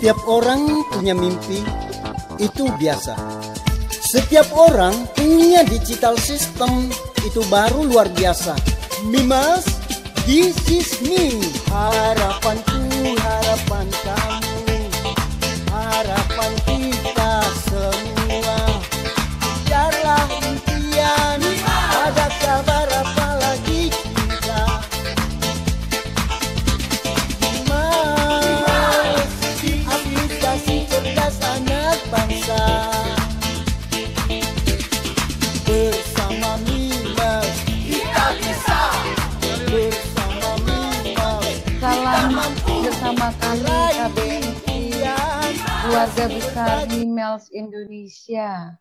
Setiap orang punya mimpi, itu biasa. Setiap orang punya digital system, itu baru luar biasa. Mimas, this is me. Harapanku, harapan kamu, harapan kita semua. Biarlah impian, ada kabar apalagi kita. Mimas, aplikasi cerdas anak bangsa. Bersama Mimas kita bisa. Bersama Mimas Salam bersama kami KBMI, keluarga besar Mimels Indonesia.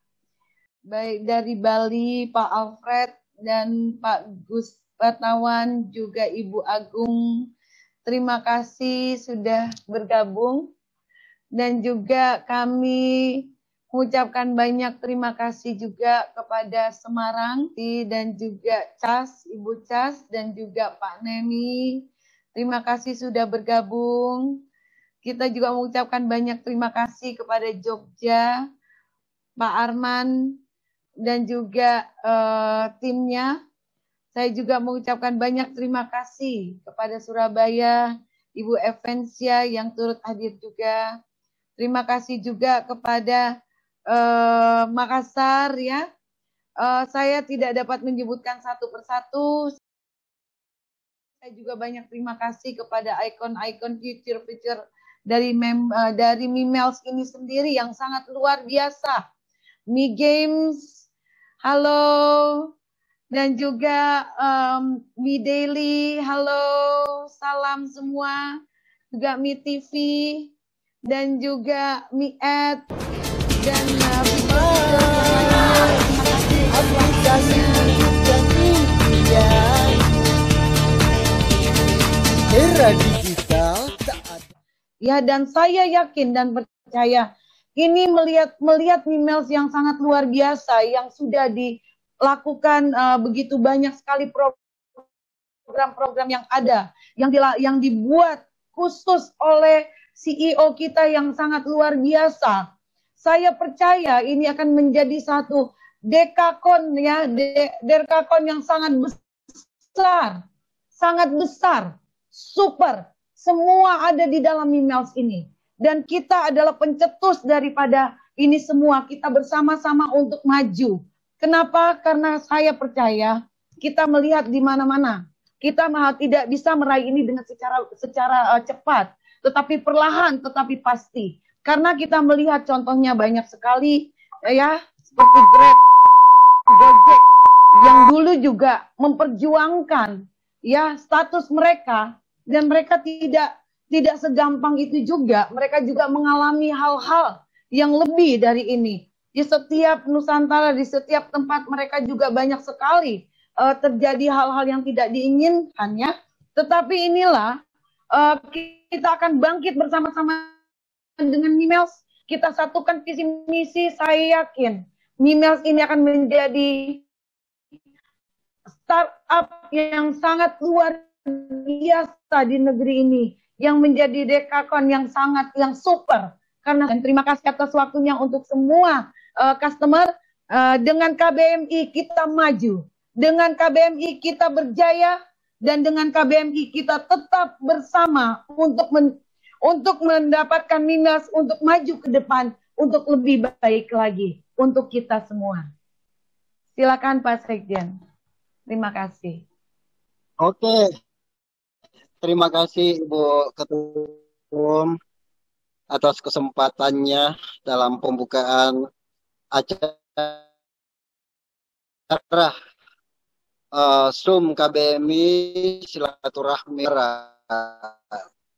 Baik dari Bali, Pak Alfred dan Pak Gus Patawan, juga Ibu Agung. Terima kasih sudah bergabung. Dan juga kami mengucapkan banyak terima kasih juga kepada Semarang dan juga Cas, Ibu Cas, dan juga Pak Neni. Terima kasih sudah bergabung. Kita juga mengucapkan banyak terima kasih kepada Jogja, Pak Arman, dan juga timnya. Saya juga mengucapkan banyak terima kasih kepada Surabaya, Ibu Evensia yang turut hadir juga. Terima kasih juga kepada Makassar ya. Saya tidak dapat menyebutkan satu persatu. Saya juga banyak terima kasih kepada ikon-ikon fitur-fitur dari Mimels ini sendiri yang sangat luar biasa. Mi Games, halo, dan juga Mi Daily, halo, salam semua, juga Mi TV, dan juga Mi Ad, dan aplikasi dan impian. Era digital tak ada. ya, dan saya yakin dan percaya ini melihat Mimels yang sangat luar biasa yang sudah dilakukan begitu banyak sekali program-program yang ada yang dibuat khusus oleh CEO kita yang sangat luar biasa. Saya percaya ini akan menjadi satu dekakon ya, dekakon yang sangat besar, super. Semua ada di dalam Mimels ini. Dan kita adalah pencetus daripada ini semua. Kita bersama-sama untuk maju. Kenapa? Karena saya percaya kita melihat di mana-mana. Kita tidak bisa meraih ini dengan secara cepat. Tetapi perlahan, tetapi pasti. Karena kita melihat contohnya banyak sekali. Ya, seperti Grab, Gojek. Yang dulu juga memperjuangkan ya status mereka. Dan mereka tidak segampang itu juga. Mereka juga mengalami hal-hal yang lebih dari ini. Di setiap Nusantara, di setiap tempat mereka juga banyak sekali terjadi hal-hal yang tidak diinginkan ya. Tetapi inilah kita akan bangkit bersama-sama dengan Mimels. Kita satukan visi misi, saya yakin Mimels ini akan menjadi startup yang sangat luar biasa di negeri ini, yang menjadi dekakon yang super. Karena dan terima kasih atas waktunya untuk semua customer. Dengan KBMI kita maju, dengan KBMI kita berjaya, dan dengan KBMI kita tetap bersama untuk mendapatkan Mimels, untuk maju ke depan, untuk lebih baik lagi untuk kita semua. Silakan Pak Sekjen. Terima kasih. Oke. Terima kasih Ibu Ketum atas kesempatannya dalam pembukaan acara Zoom KBMI Silaturahmi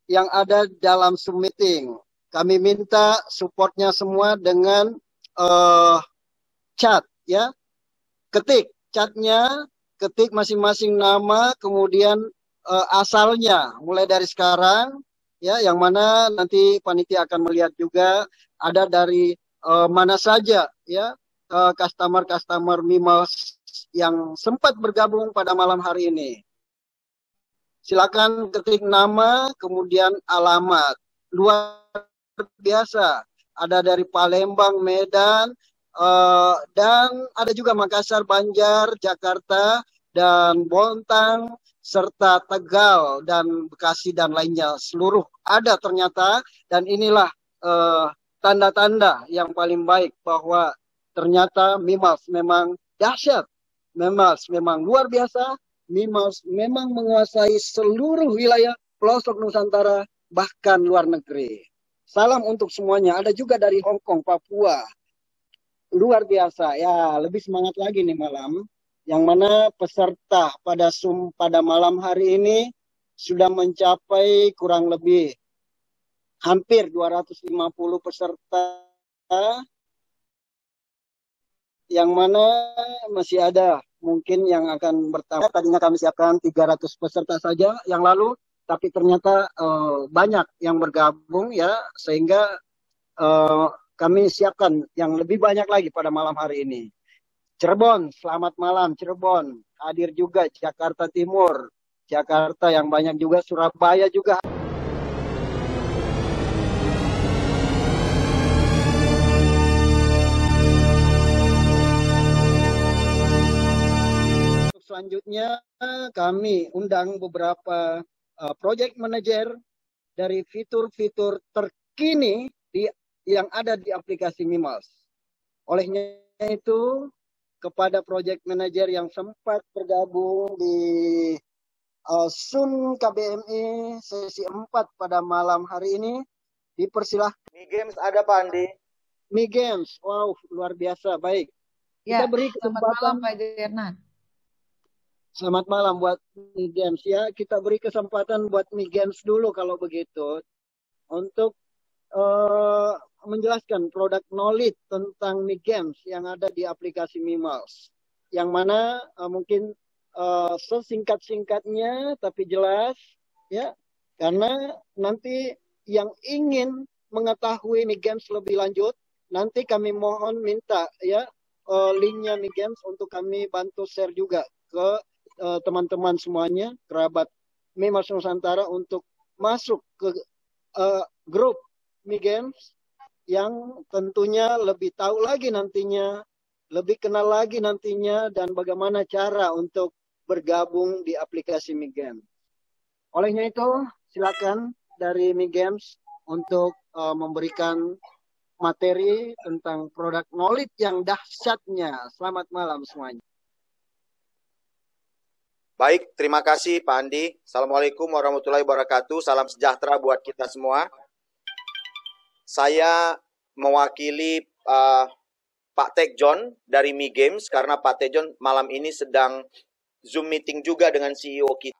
yang ada dalam Zoom meeting. Kami minta supportnya semua dengan chat ya. Ketik chatnya, ketik masing-masing nama, kemudian asalnya mulai dari sekarang ya, yang mana nanti panitia akan melihat juga ada dari mana saja ya customer Mimels yang sempat bergabung pada malam hari ini. Silakan ketik nama kemudian alamat. Luar biasa. Ada dari Palembang, Medan, dan ada juga Makassar, Banjar, Jakarta, dan Bontang, serta Tegal, dan Bekasi, dan lainnya. Seluruh ada ternyata, dan inilah tanda-tanda yang paling baik bahwa ternyata Mimiles memang dahsyat. Mimiles memang luar biasa. Mimiles memang menguasai seluruh wilayah pelosok Nusantara, bahkan luar negeri. Salam untuk semuanya. Ada juga dari Hong Kong, Papua. Luar biasa. Ya, lebih semangat lagi nih malam. Yang mana peserta pada malam hari ini sudah mencapai kurang lebih hampir 250 peserta, yang mana masih ada mungkin yang akan bertambah. Tadinya kami siapkan 300 peserta saja yang lalu, tapi ternyata banyak yang bergabung ya, sehingga kami siapkan yang lebih banyak lagi pada malam hari ini. Cirebon, selamat malam Cirebon. Hadir juga Jakarta Timur, Jakarta yang banyak juga, Surabaya juga. Selanjutnya kami undang beberapa project manager dari fitur-fitur terkini yang ada di aplikasi Mimiles. Olehnya itu, kepada project manager yang sempat bergabung di Sun KBMI sesi 4 pada malam hari ini, dipersilahkan. Mi Games ada Pak Andi? Mi Games, wow, luar biasa, baik. Ya, kita beri selamat malam Pak Dirnan. Selamat malam buat Mi Games ya. Kita beri kesempatan buat Mi Games dulu kalau begitu, untuk menjelaskan produk knowledge tentang Mi Games yang ada di aplikasi Mimiles. Yang mana mungkin sesingkat-singkatnya tapi jelas ya, karena nanti yang ingin mengetahui Mi Games lebih lanjut, nanti kami mohon minta ya linknya Mi Games untuk kami bantu share juga ke teman-teman semuanya, kerabat Mimiles Nusantara, untuk masuk ke grup Mi Games yang tentunya lebih tahu lagi nantinya, lebih kenal lagi nantinya, dan bagaimana cara untuk bergabung di aplikasi Mi Games. Olehnya itu, silakan dari Mi Games untuk memberikan materi tentang produk knowledge yang dahsyatnya. Selamat malam semuanya. Baik, terima kasih Pak Andi. Assalamualaikum warahmatullahi wabarakatuh. Salam sejahtera buat kita semua. Saya mewakili Pak Tekjon dari Mi Games, karena Pak Tekjon malam ini sedang Zoom meeting juga dengan CEO kita.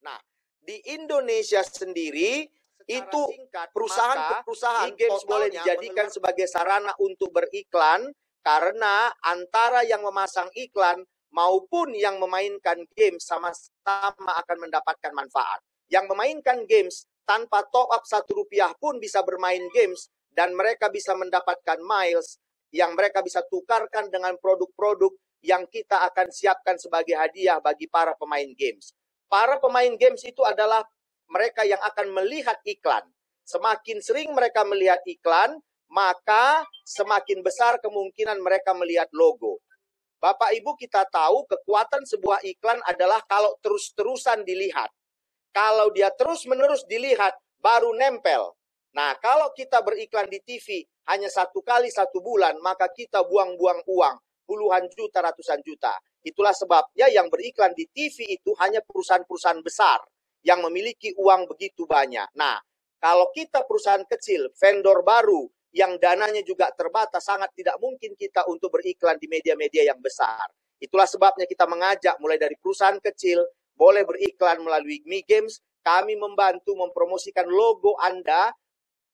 Nah, di Indonesia sendiri itu perusahaan games boleh dijadikan sebagai sarana untuk beriklan, karena antara yang memasang iklan maupun yang memainkan games sama-sama akan mendapatkan manfaat. Yang memainkan games tanpa top up Rp1 pun bisa bermain games, dan mereka bisa mendapatkan miles yang mereka bisa tukarkan dengan produk-produk yang kita akan siapkan sebagai hadiah bagi para pemain games. Para pemain games itu adalah mereka yang akan melihat iklan. Semakin sering mereka melihat iklan, maka semakin besar kemungkinan mereka melihat logo. Bapak Ibu, kita tahu kekuatan sebuah iklan adalah kalau terus-terusan dilihat. Kalau dia terus-menerus dilihat, baru nempel. Nah, kalau kita beriklan di TV hanya 1 kali 1 bulan, maka kita buang-buang uang, puluhan juta, ratusan juta. Itulah sebabnya yang beriklan di TV itu hanya perusahaan-perusahaan besar yang memiliki uang begitu banyak. Nah, kalau kita perusahaan kecil, vendor baru, yang dananya juga terbatas, sangat tidak mungkin kita untuk beriklan di media-media yang besar. Itulah sebabnya kita mengajak mulai dari perusahaan kecil, boleh beriklan melalui Mi Games. Kami membantu mempromosikan logo Anda,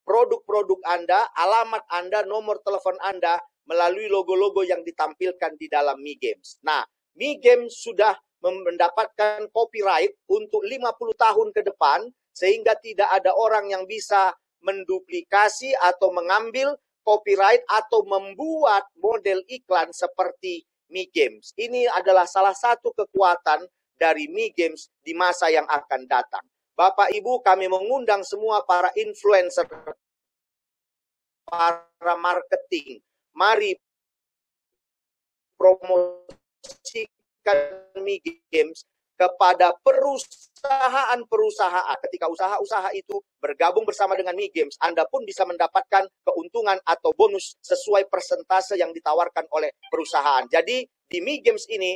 produk-produk Anda, alamat Anda, nomor telepon Anda melalui logo-logo yang ditampilkan di dalam Mi Games. Nah, Mi Games sudah mendapatkan copyright untuk 50 tahun ke depan, sehingga tidak ada orang yang bisa menduplikasi atau mengambil copyright atau membuat model iklan seperti Mi Games. Ini adalah salah satu kekuatan dari Mi Games di masa yang akan datang. Bapak Ibu, kami mengundang semua para influencer para marketing, mari promosikan Mi Games kepada perusahaan-perusahaan. Ketika usaha-usaha itu bergabung bersama dengan Mi Games, Anda pun bisa mendapatkan keuntungan atau bonus sesuai persentase yang ditawarkan oleh perusahaan. Jadi di Mi Games ini,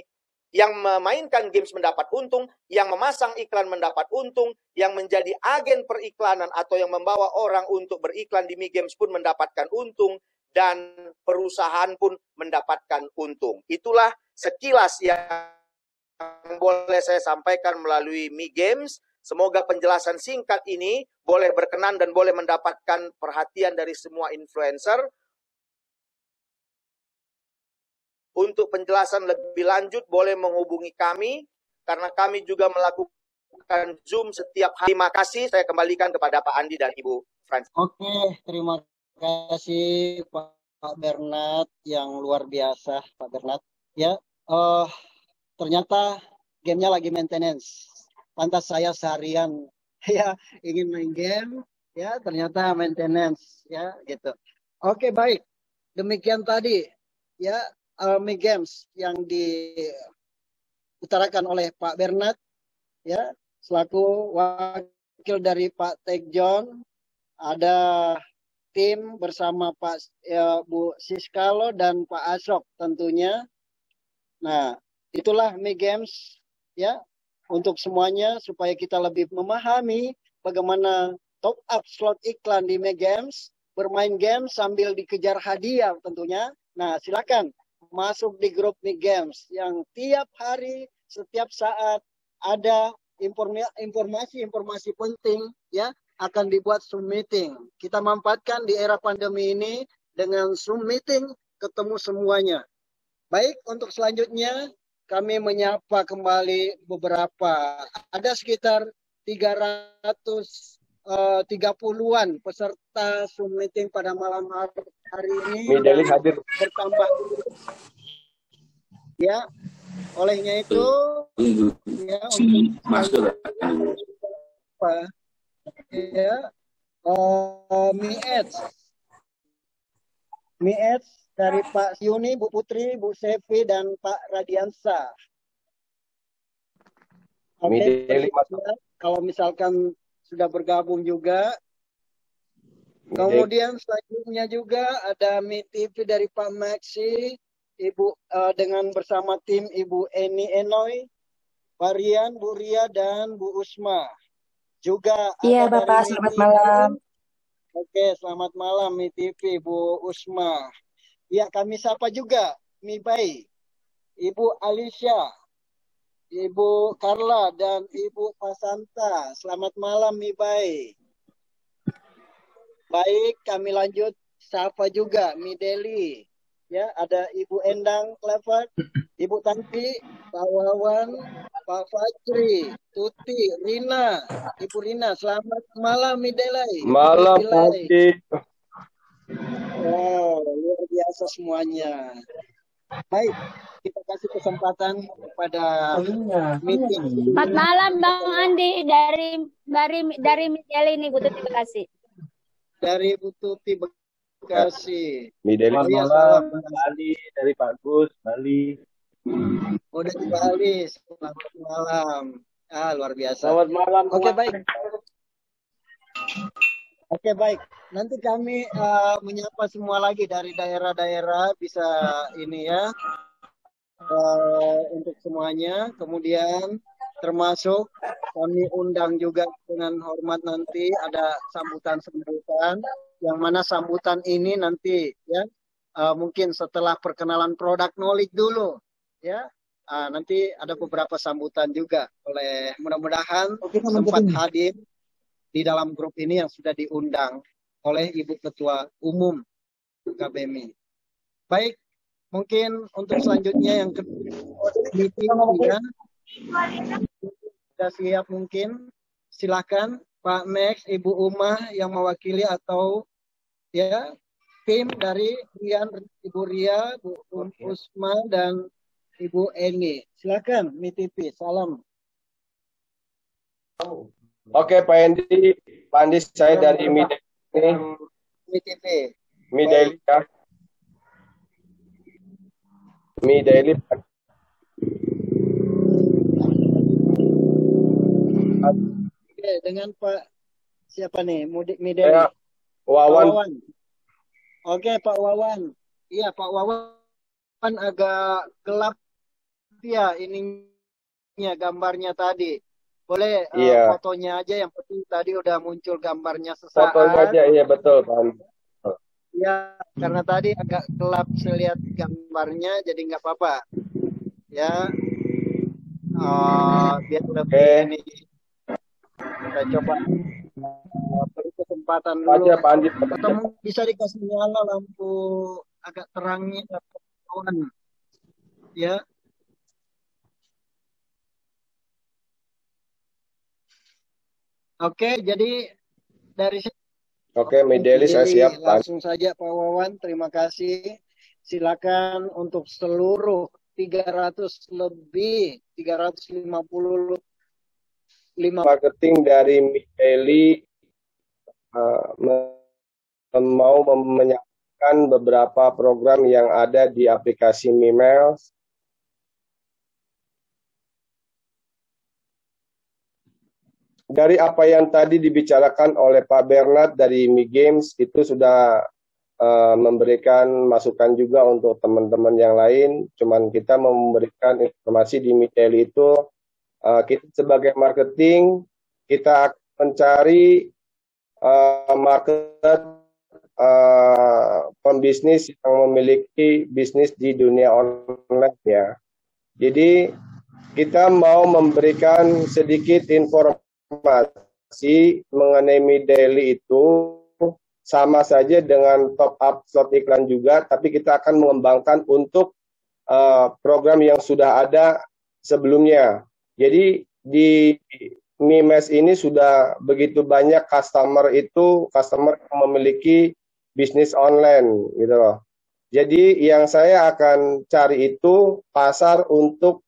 yang memainkan games mendapat untung, yang memasang iklan mendapat untung, yang menjadi agen periklanan atau yang membawa orang untuk beriklan di Mi Games pun mendapatkan untung, dan perusahaan pun mendapatkan untung. Itulah sekilas yang boleh saya sampaikan melalui Mi Games. Semoga penjelasan singkat ini boleh berkenan dan boleh mendapatkan perhatian dari semua influencer. Untuk penjelasan lebih lanjut boleh menghubungi kami, karena kami juga melakukan Zoom setiap hari. Terima kasih, saya kembalikan kepada Pak Andi dan Ibu Francis. Oke, terima kasih Pak Bernard, yang luar biasa Pak Bernard. Ya, ternyata gamenya lagi maintenance. Pantas saya seharian ya ingin main game, ya ternyata maintenance, ya gitu. Oke, baik. Demikian tadi ya Mi Games yang diutarakan oleh Pak Bernard, ya selaku wakil dari Pak Tech John. Ada tim bersama Pak Bu Siskalo dan Pak Asok tentunya. Nah, itulah Mi Games ya untuk semuanya, supaya kita lebih memahami bagaimana top up slot iklan di Mi Games, bermain game sambil dikejar hadiah tentunya. Nah, silakan masuk di grup Mi Games yang tiap hari, setiap saat ada informasi-informasi penting ya akan dibuat Zoom meeting. Kita manfaatkan di era pandemi ini dengan Zoom meeting, ketemu semuanya. Baik, untuk selanjutnya kami menyapa kembali beberapa, ada sekitar 330-an peserta Zoom meeting pada malam hari ini. Mideli hadir. Bertambah. Ya, olehnya itu ya untuk ya Mi Ads dari Pak Yuni, Bu Putri, Bu Sevi, dan Pak Radiansa. Oke, kalau misalkan sudah bergabung juga. Kemudian selanjutnya juga ada Mi TV dari Pak Maxi, Ibu dengan bersama tim Ibu Eni Enoy, Pak Rian, Bu Ria, dan Bu Usma. Juga iya ada Bapak, dari selamat malam. Oke, selamat malam Mi TV, Bu Usma. Ya, kami sapa juga Mi Bai, Ibu Alicia, Ibu Carla, dan Ibu Pasanta. Selamat malam Mi Bai. Baik, kami lanjut sapa juga Mi Deli. Ya, ada Ibu Endang Clever, Ibu Tanti, Pak Wawan, Pak Fajri, Tuti, Rina, Ibu Rina. Selamat malam Mi Deli. Malam pagi. Wow, luar biasa semuanya. Baik, kita kasih kesempatan kepada meeting. Selamat malam Bang Andi dari Mideli ini, Bu Tuti, terima kasih. Dari Bu Tuti Bekasi. Mideli malam, Bali dari Pak Gus, Bali. Oh, dari Bali. Selamat malam. Luar biasa. Selamat malam. Oke, baik. Oke, baik. Nanti kami menyapa semua lagi dari daerah-daerah, bisa ini ya, untuk semuanya. Kemudian termasuk kami undang juga dengan hormat, nanti ada sambutan-sambutan, yang mana sambutan ini nanti ya mungkin setelah perkenalan produk knowledge dulu ya. Nanti ada beberapa sambutan juga, oleh mudah-mudahan sempat hadir di dalam grup ini yang sudah diundang oleh Ibu Ketua Umum KBMI. Baik, mungkin untuk selanjutnya yang meeting ya. Sudah siap mungkin. Silakan Pak Max, Ibu Umah yang mewakili atau ya tim dari Rian, Ibu Ria, Bu Usma, dan Ibu Eni. Silakan Mi TV. Salam. Oke, Pak Andi, saya dari Mi TV. Mi Daily ya. Mi Daily. Oke, dengan Pak siapa nih? Mideli. Ya, Wawan. Pak Wawan. Oke, Pak Wawan. Iya, Pak Wawan agak gelap ya ininya gambarnya tadi. Boleh Iya. fotonya aja, yang penting tadi udah muncul gambarnya sesaat. Fotonya aja, iya betul Pak. Ya, karena tadi agak gelap saya lihat gambarnya, jadi nggak apa-apa. Ya, biar lebih ini. Kita coba beri kesempatan dulu. Aja, Pak Andi. Atau bisa dikasih nyala lampu agak terangnya, kawan. Ya. Oke, jadi dari Oke, Mideli saya siap. Langsung saja Pak Wawan, terima kasih. Silakan untuk seluruh 300 lebih 350 marketing dari Mideli mau menyampaikan beberapa program yang ada di aplikasi Mimails. Dari apa yang tadi dibicarakan oleh Pak Bernard dari Mi Games, itu sudah memberikan masukan juga untuk teman-teman yang lain. Cuman kita memberikan informasi di Mideli itu, kita sebagai marketing, kita akan mencari market pembisnis yang memiliki bisnis di dunia online ya. Jadi kita mau memberikan sedikit informasi mengenai Mideli itu, sama saja dengan top up slot iklan juga, tapi kita akan mengembangkan untuk program yang sudah ada sebelumnya. Jadi di Mimes ini sudah begitu banyak customer yang memiliki bisnis online gitu loh. Jadi yang saya akan cari itu pasar untuk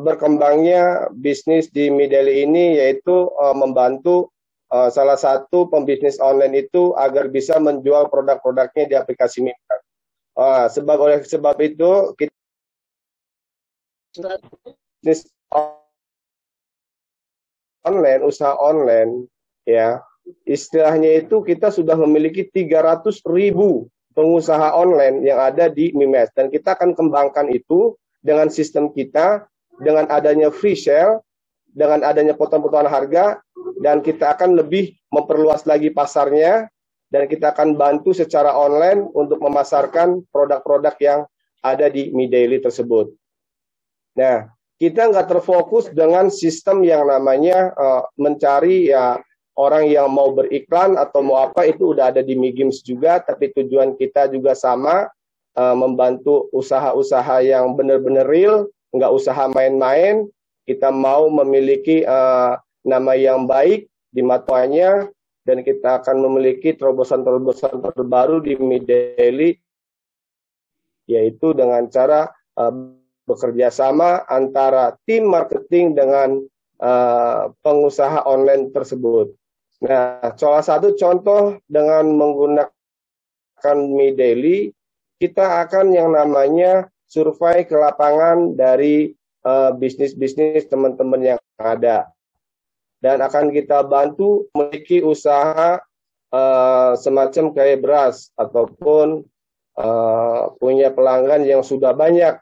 berkembangnya bisnis di Mideli ini, yaitu membantu salah satu pembisnis online itu agar bisa menjual produk-produknya di aplikasi Mimes. Oleh sebab itu kita bisnis online, usaha online, ya istilahnya itu kita sudah memiliki 300.000 pengusaha online yang ada di Mimes, dan kita akan kembangkan itu dengan sistem kita, dengan adanya free sale, dengan adanya potongan-potongan harga, dan kita akan lebih memperluas lagi pasarnya, dan kita akan bantu secara online untuk memasarkan produk-produk yang ada di Mideli tersebut. Nah, kita nggak terfokus dengan sistem yang namanya mencari ya orang yang mau beriklan atau mau apa, itu udah ada di Mi Games juga, tapi tujuan kita juga sama, membantu usaha-usaha yang benar-benar real, nggak usaha main-main. Kita mau memiliki nama yang baik di matanya, dan kita akan memiliki terobosan-terobosan terbaru di Mideli, yaitu dengan cara bekerja sama antara tim marketing dengan pengusaha online tersebut. Nah, salah satu contoh dengan menggunakan Mideli, kita akan yang namanya survei ke lapangan dari bisnis-bisnis teman-teman yang ada, dan akan kita bantu memiliki usaha semacam kayak beras ataupun punya pelanggan yang sudah banyak.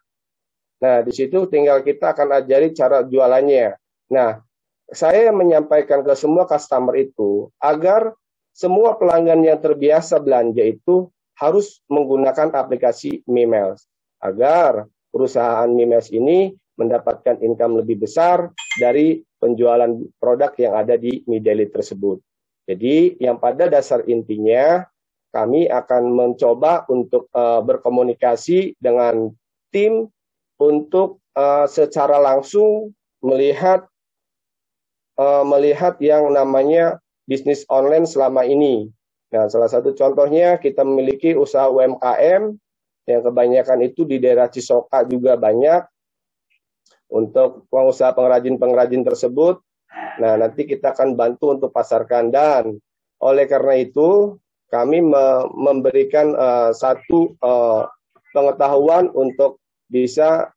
Nah, di situ tinggal kita akan ajari cara jualannya. Nah, saya menyampaikan ke semua customer itu agar semua pelanggan yang terbiasa belanja itu harus menggunakan aplikasi Mimes, agar perusahaan Mimes ini mendapatkan income lebih besar dari penjualan produk yang ada di Mideli tersebut. Jadi yang pada dasar intinya kami akan mencoba untuk berkomunikasi dengan tim untuk secara langsung melihat yang namanya bisnis online selama ini. Nah, salah satu contohnya kita memiliki usaha UMKM yang kebanyakan itu di daerah Cisoka juga banyak untuk pengusaha pengrajin-pengrajin tersebut. Nah, nanti kita akan bantu untuk pasarkan, dan oleh karena itu kami memberikan satu pengetahuan untuk bisa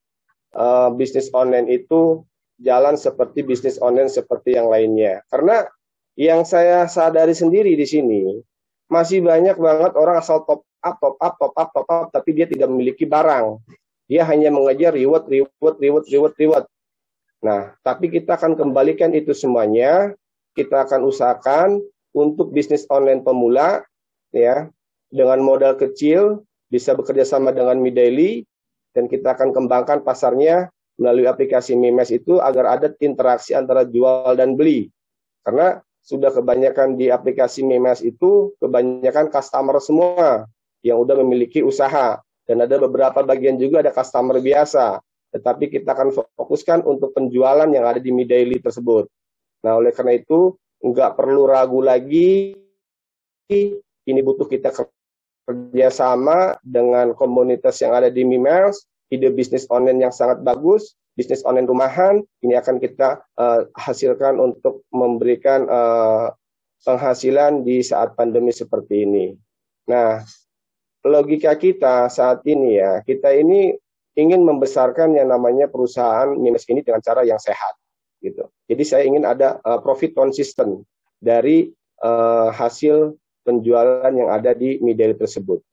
bisnis online itu jalan seperti bisnis online seperti yang lainnya. Karena yang saya sadari sendiri di sini, masih banyak banget orang asal top up, tapi dia tidak memiliki barang. Dia hanya mengejar reward. Nah, tapi kita akan kembalikan itu semuanya, kita akan usahakan untuk bisnis online pemula, ya, dengan modal kecil, bisa bekerja sama dengan Middaily, dan kita akan kembangkan pasarnya melalui aplikasi Mimes itu agar ada interaksi antara jual dan beli. Karena sudah kebanyakan di aplikasi Mimes itu, kebanyakan customer semua yang udah memiliki usaha. Dan ada beberapa bagian juga ada customer biasa. Tetapi kita akan fokuskan untuk penjualan yang ada di Middaily tersebut. Nah, oleh karena itu, nggak perlu ragu lagi, ini butuh kita kerjasama dengan komunitas yang ada di Mimes, ide bisnis online yang sangat bagus, bisnis online rumahan, ini akan kita hasilkan untuk memberikan penghasilan di saat pandemi seperti ini. Nah, logika kita saat ini ya, kita ini ingin membesarkan yang namanya perusahaan Mimes ini dengan cara yang sehat, gitu. Jadi saya ingin ada profit konsisten dari hasil penjualan yang ada di Middaily tersebut.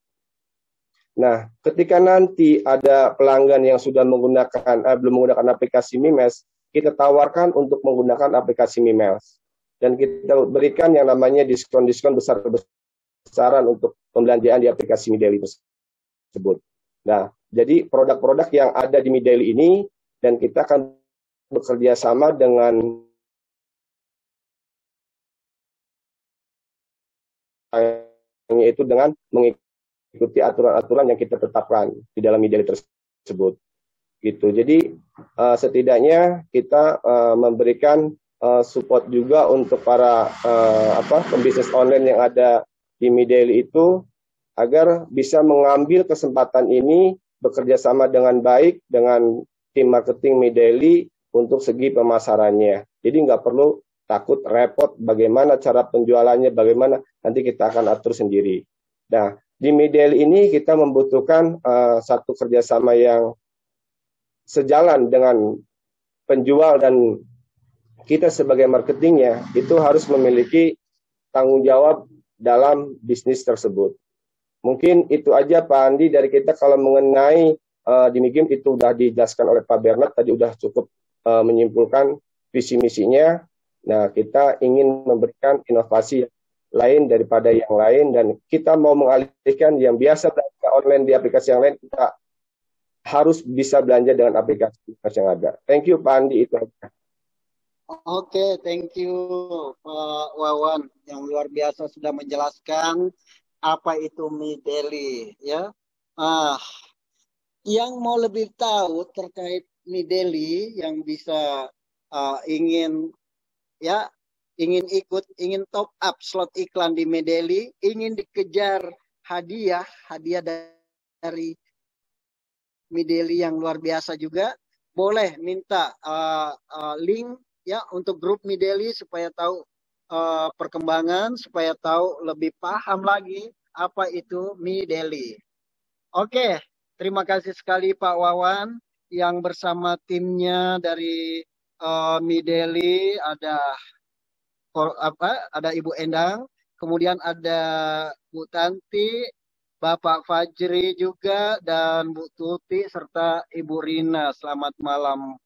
Nah, ketika nanti ada pelanggan yang sudah menggunakan belum menggunakan aplikasi Mimes, kita tawarkan untuk menggunakan aplikasi Mimes. Dan kita berikan yang namanya diskon-diskon besar-besaran untuk pembelanjaan di aplikasi Middaily tersebut. Nah, jadi produk-produk yang ada di Middaily ini, dan kita akan bekerja sama dengan yaitu dengan mengikuti aturan-aturan yang kita tetapkan di dalam Middaily tersebut. Gitu. Jadi setidaknya kita memberikan support juga untuk para pembisnis online yang ada di Middaily itu agar bisa mengambil kesempatan ini bekerja sama dengan baik dengan tim marketing Middaily untuk segi pemasarannya. Jadi nggak perlu takut repot bagaimana cara penjualannya, bagaimana nanti kita akan atur sendiri. Nah, di Middaily ini kita membutuhkan satu kerjasama yang sejalan dengan penjual dan kita sebagai marketingnya itu harus memiliki tanggung jawab dalam bisnis tersebut. Mungkin itu aja Pak Andi dari kita kalau mengenai di Migim itu sudah dijelaskan oleh Pak Bernard tadi sudah cukup menyimpulkan visi misinya. Nah, kita ingin memberikan inovasi lain daripada yang lain dan kita mau mengalihkan yang biasa belanja online di aplikasi yang lain, kita harus bisa belanja dengan aplikasi yang ada. Thank you Pak Andi itu aja. Oke, thank you Pak Wawan yang luar biasa sudah menjelaskan apa itu Middaily ya. Yang mau lebih tahu terkait Middaily yang bisa ingin ikut, ingin top up slot iklan di Middaily, ingin dikejar hadiah dari Middaily yang luar biasa juga, boleh minta link ya untuk grup Middaily supaya tahu perkembangan, supaya tahu lebih paham lagi apa itu Middaily. Oke, terima kasih sekali Pak Wawan yang bersama timnya dari Middaily, ada Ibu Endang, kemudian ada Bu Tanti, Bapak Fajri juga, dan Bu Tuti serta Ibu Rina. Selamat malam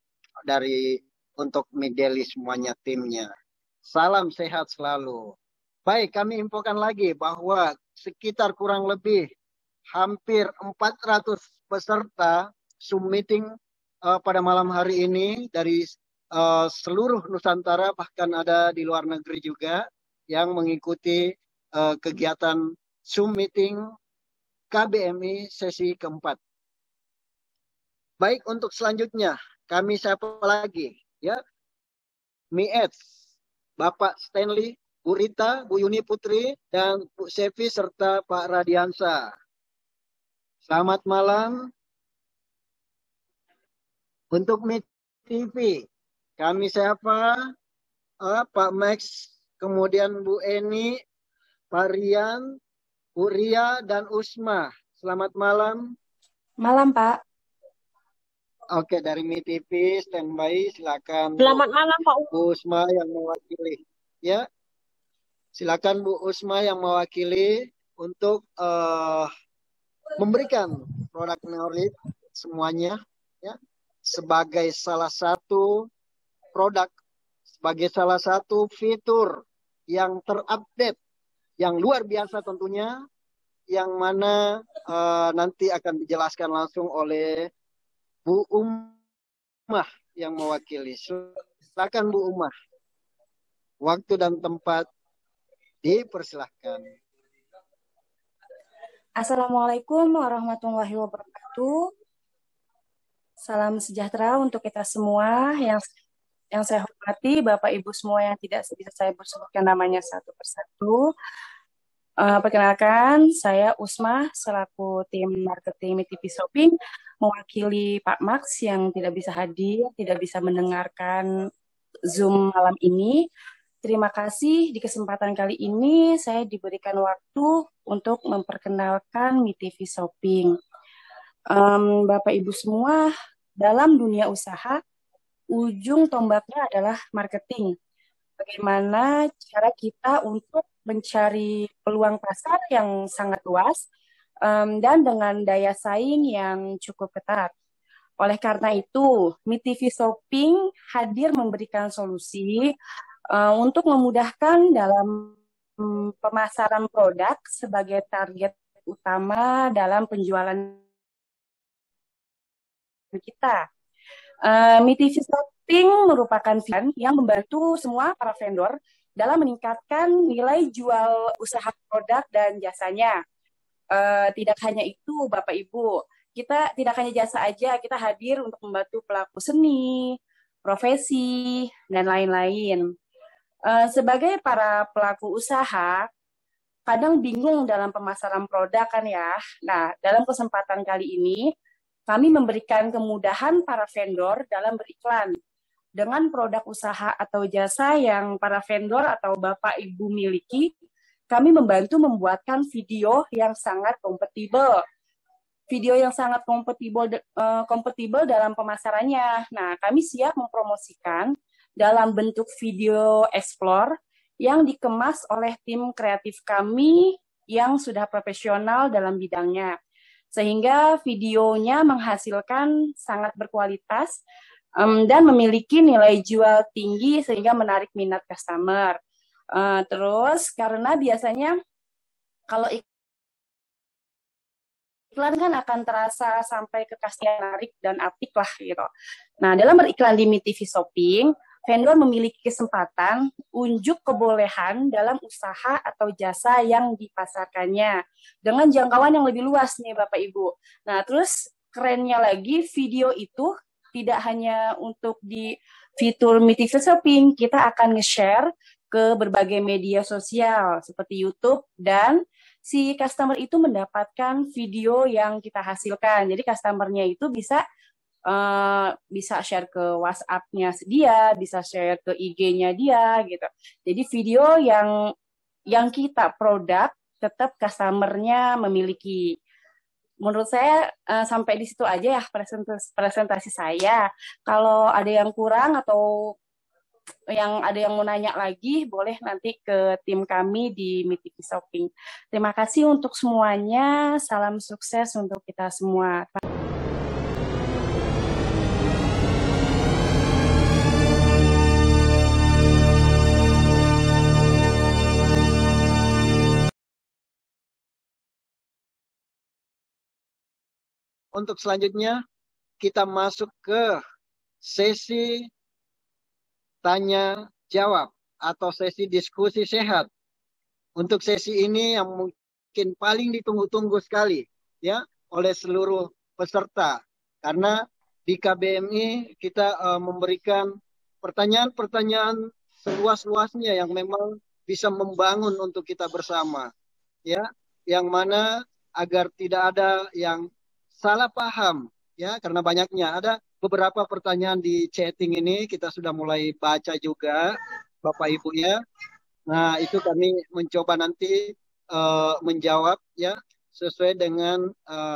untuk Middaily semuanya timnya. Salam sehat selalu. Baik, kami infokan lagi bahwa sekitar kurang lebih hampir 400 peserta Zoom meeting pada malam hari ini dari seluruh Nusantara, bahkan ada di luar negeri juga yang mengikuti kegiatan Zoom meeting KBMI sesi keempat. Baik, untuk selanjutnya kami siapa lagi ya? Mi-Ads, Bapak Stanley, Bu Rita, Bu Yuni Putri, dan Bu Sevi serta Pak Radiansa. Selamat malam. Untuk Mi TV, kami siapa? Pak Max, kemudian Bu Eni, Pak Rian, Bu Ria dan Usma. Selamat malam. Malam, Pak. Oke, dari MITV standby, silakan Selamat malam Pak. Bu Usma yang mewakili. Ya, silakan Bu Usma yang mewakili untuk memberikan produk knowledge semuanya, ya, sebagai salah satu produk, sebagai salah satu fitur yang terupdate, yang luar biasa tentunya, yang mana nanti akan dijelaskan langsung oleh Bu Umah yang mewakili. Silakan Bu Umah. Waktu dan tempat dipersilahkan. Assalamualaikum warahmatullahi wabarakatuh. Salam sejahtera untuk kita semua. Yang saya hormati Bapak Ibu semua yang tidak bisa saya sebutkan namanya satu persatu. Perkenalkan, saya Usma selaku tim marketing MITV Shopping mewakili Pak Max yang tidak bisa hadir, tidak bisa mendengarkan Zoom malam ini. Terima kasih di kesempatan kali ini saya diberikan waktu untuk memperkenalkan MITV Shopping. Bapak Ibu semua, dalam dunia usaha, ujung tombaknya adalah marketing. Bagaimana cara kita untuk mencari peluang pasar yang sangat luas dan dengan daya saing yang cukup ketat. Oleh karena itu, MITV Shopping hadir memberikan solusi untuk memudahkan dalam pemasaran produk sebagai target utama dalam penjualan kita. MITV Shopping merupakan fitur yang membantu semua para vendor dalam meningkatkan nilai jual usaha produk dan jasanya. Tidak hanya itu, Bapak Ibu, kita tidak hanya jasa aja, kita hadir untuk membantu pelaku seni, profesi, dan lain-lain. Sebagai para pelaku usaha, kadang bingung dalam pemasaran produk kan ya. Nah, dalam kesempatan kali ini, kami memberikan kemudahan para vendor dalam beriklan. Dengan produk usaha atau jasa yang para vendor atau Bapak Ibu miliki, kami membantu membuatkan video yang sangat kompatibel. Video yang sangat kompatibel dalam pemasarannya. Nah, kami siap mempromosikan dalam bentuk video explore yang dikemas oleh tim kreatif kami yang sudah profesional dalam bidangnya. Sehingga videonya menghasilkan sangat berkualitas dan memiliki nilai jual tinggi sehingga menarik minat customer. Terus karena biasanya kalau iklan kan akan terasa sampai ke customer menarik dan apik lah gitu. Nah, dalam beriklan di MITV Shopping, vendor memiliki kesempatan unjuk kebolehan dalam usaha atau jasa yang dipasarkannya dengan jangkauan yang lebih luas nih Bapak Ibu. Nah, terus kerennya lagi video itu tidak hanya untuk di fitur MITV Shopping, kita akan nge-share ke berbagai media sosial seperti YouTube dan si customer itu mendapatkan video yang kita hasilkan. Jadi customernya itu bisa share ke WhatsApp-nya dia, bisa share ke IG-nya dia gitu. Jadi video yang kita produk tetap customer-nya memiliki. Menurut saya sampai di situ aja ya presentasi saya. Kalau ada yang kurang atau ada yang mau nanya lagi, boleh nanti ke tim kami di MITV Shopping. Terima kasih untuk semuanya. Salam sukses untuk kita semua. Untuk selanjutnya, kita masuk ke sesi tanya jawab atau sesi diskusi sehat. Untuk sesi ini yang mungkin paling ditunggu-tunggu sekali ya oleh seluruh peserta, karena di KBMI kita memberikan pertanyaan-pertanyaan seluas-luasnya yang memang bisa membangun untuk kita bersama ya, yang mana agar tidak ada yang salah paham ya, karena banyaknya ada beberapa pertanyaan di chatting ini kita sudah mulai baca juga Bapak Ibu ya. Nah, itu kami mencoba nanti menjawab ya sesuai dengan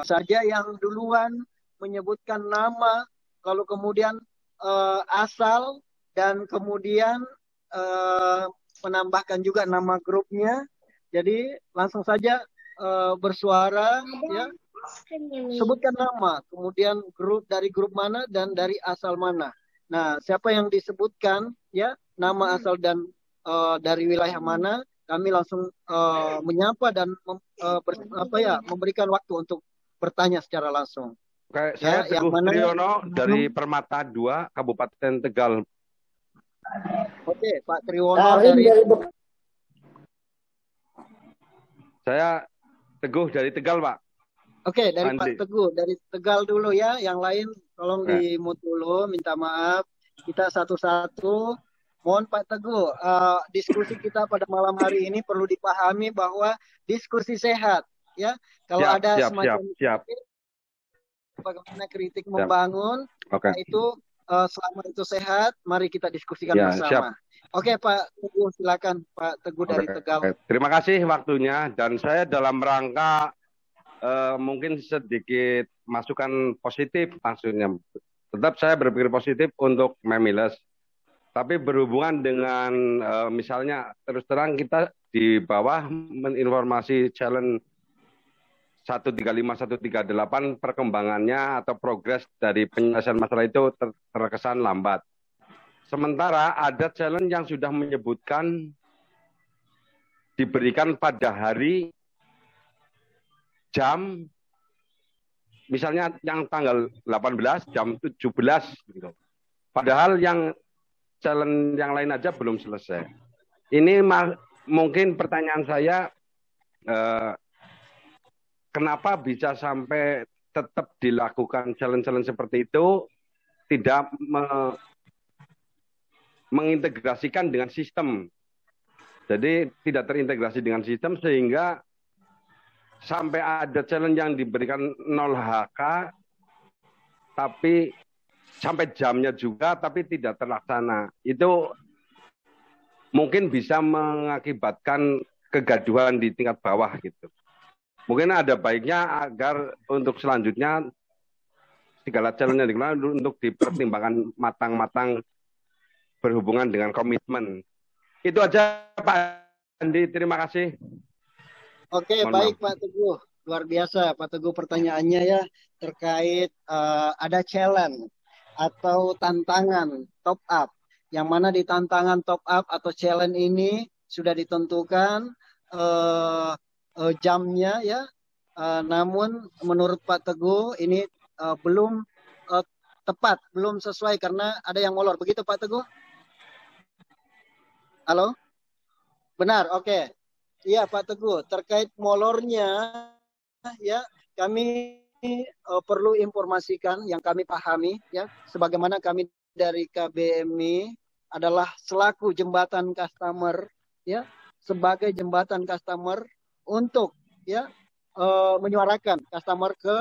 saja yang duluan menyebutkan nama, lalu kemudian asal, dan kemudian menambahkan juga nama grupnya. Jadi langsung saja bersuara ya, sebutkan nama, kemudian dari grup mana dan dari asal mana. Nah, siapa yang disebutkan ya nama, asal, dan dari wilayah mana, kami langsung menyapa dan memberikan waktu untuk bertanya secara langsung. Oke, saya Ya, Teguh Triyono dari Permata 2 Kabupaten Tegal. Oke, Pak Triwono dari Saya Teguh dari Tegal, Pak. Oke, dari Andri. Pak Teguh dari Tegal dulu ya. Yang lain tolong di-mute dulu, minta maaf. Kita satu-satu. Mohon Pak Teguh, diskusi kita pada malam hari ini perlu dipahami bahwa diskusi sehat ya. Kalau ada semacam bagaimana kritik membangun, itu selama itu sehat, mari kita diskusikan bersama. Oke, Pak Teguh, silakan Pak Teguh dari Tegal. Terima kasih waktunya, dan saya dalam rangka mungkin sedikit masukan positif maksudnya. Tetap saya berpikir positif untuk Memiles. Tapi berhubungan dengan misalnya terus terang kita di bawah menginformasi challenge 135, 138 perkembangannya atau progres dari penyelesaian masalah itu terkesan lambat. Sementara ada challenge yang sudah menyebutkan diberikan pada hari, jam, misalnya yang tanggal 18 jam 17 gitu. Padahal yang challenge yang lain aja belum selesai. Ini mungkin pertanyaan saya, kenapa bisa sampai tetap dilakukan challenge-challenge seperti itu, tidak mengintegrasikan dengan sistem. Jadi tidak terintegrasi dengan sistem sehingga sampai ada challenge yang diberikan 0 HK, tapi sampai jamnya juga, tapi tidak terlaksana. Itu mungkin bisa mengakibatkan kegaduhan di tingkat bawah gitu. Mungkin ada baiknya agar untuk selanjutnya segala challenge yang dikeluarkan untuk dipertimbangkan matang-matang berhubungan dengan komitmen. Itu aja Pak Andi, terima kasih. Oke, baik Pak Teguh. Luar biasa Pak Teguh pertanyaannya ya terkait ada challenge atau tantangan top up. Yang mana di tantangan top up atau challenge ini sudah ditentukan jamnya ya. Namun menurut Pak Teguh ini belum tepat, belum sesuai karena ada yang molor. Begitu Pak Teguh? Halo? Benar, oke. Iya Pak Teguh, terkait molornya ya kami perlu informasikan yang kami pahami ya, sebagaimana kami dari KBMI adalah selaku jembatan customer ya, sebagai jembatan customer untuk ya menyuarakan customer ke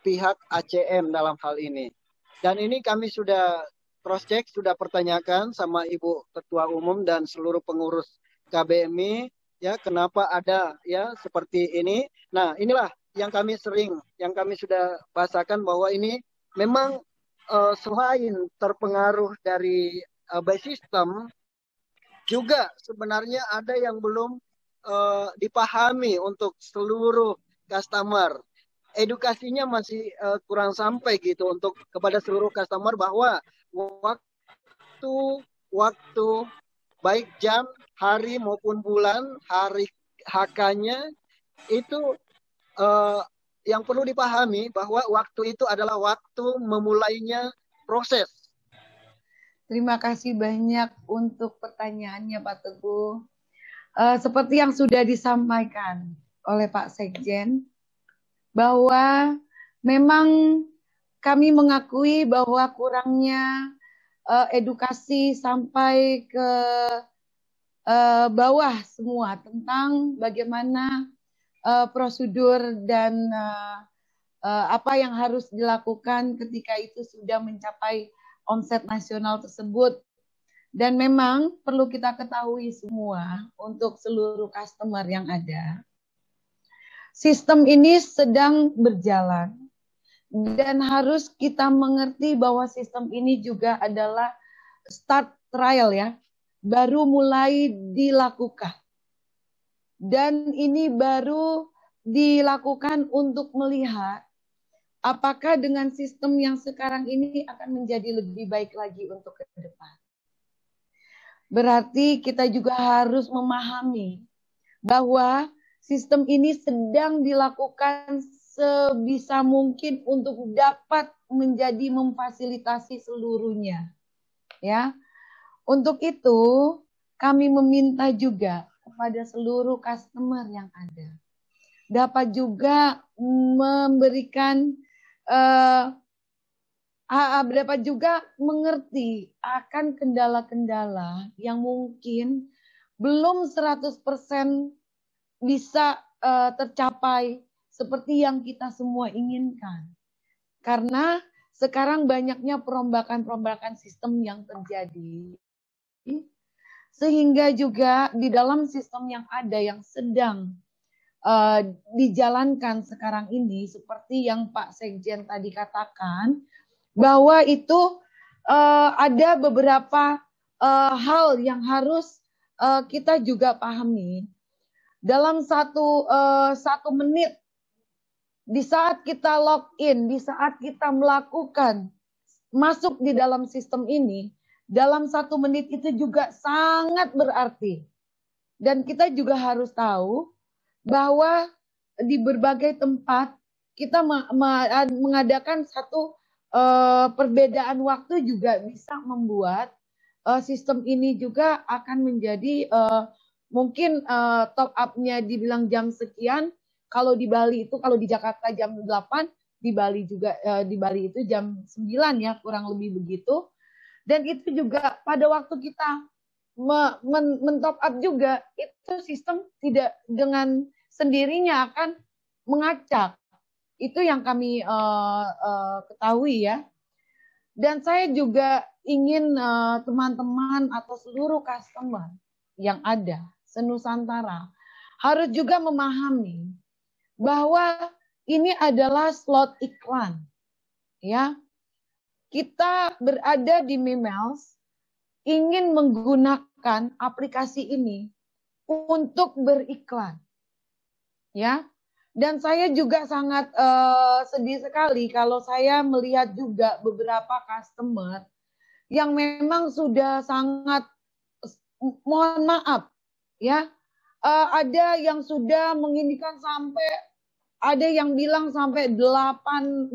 pihak ACM dalam hal ini. Dan ini kami sudah cross check, sudah pertanyakan sama Ibu Ketua Umum dan seluruh pengurus KBMI ya, kenapa ada ya seperti ini. Nah, inilah yang kami sudah bahasakan bahwa ini memang selain terpengaruh dari by system, juga sebenarnya ada yang belum dipahami untuk seluruh customer. Edukasinya masih kurang sampai gitu untuk kepada seluruh customer bahwa waktu baik jam, hari maupun bulan, hari HK-nya itu yang perlu dipahami bahwa waktu itu adalah waktu memulainya proses. Terima kasih banyak untuk pertanyaannya Pak Teguh. Seperti yang sudah disampaikan oleh Pak Sekjen, bahwa memang kami mengakui bahwa kurangnya edukasi sampai ke bawah semua tentang bagaimana prosedur dan apa yang harus dilakukan ketika itu sudah mencapai omset nasional tersebut. Dan memang perlu kita ketahui semua untuk seluruh customer yang ada, sistem ini sedang berjalan dan harus kita mengerti bahwa sistem ini juga adalah start trial ya, baru mulai dilakukan. Dan ini baru dilakukan untuk melihat apakah dengan sistem yang sekarang ini akan menjadi lebih baik lagi untuk ke depan. Berarti kita juga harus memahami bahwa sistem ini sedang dilakukan sebisa mungkin untuk dapat menjadi memfasilitasi seluruhnya. Ya. Untuk itu, kami meminta juga kepada seluruh customer yang ada dapat juga memberikan dapat juga mengerti akan kendala-kendala yang mungkin belum 100% bisa tercapai seperti yang kita semua inginkan. Karena sekarang banyaknya perombakan-perombakan sistem yang terjadi. Sehingga juga di dalam sistem yang ada yang sedang dijalankan sekarang ini, seperti yang Pak Sekjen tadi katakan, bahwa itu ada beberapa hal yang harus kita juga pahami. Dalam satu menit, di saat kita login, di saat kita melakukan masuk di dalam sistem ini, dalam 1 menit itu juga sangat berarti. Dan kita juga harus tahu bahwa di berbagai tempat kita mengadakan satu perbedaan waktu juga bisa membuat sistem ini juga akan menjadi mungkin top up-nya dibilang jam sekian. Kalau di Bali itu, kalau di Jakarta jam 8, di Bali juga di Bali itu jam 9 ya, kurang lebih begitu. Dan itu juga pada waktu kita men-top up juga, itu sistem tidak dengan sendirinya akan mengacak. Itu yang kami ketahui ya. Dan saya juga ingin teman-teman atau seluruh customer yang ada se-Nusantara harus juga memahami bahwa ini adalah slot iklan. Ya. Kita berada di Mimiles ingin menggunakan aplikasi ini untuk beriklan. Ya. Dan saya juga sangat sedih sekali kalau saya melihat juga beberapa customer yang memang sudah sangat, mohon maaf ya, ada yang sudah menginginkan sampai, ada yang bilang sampai 8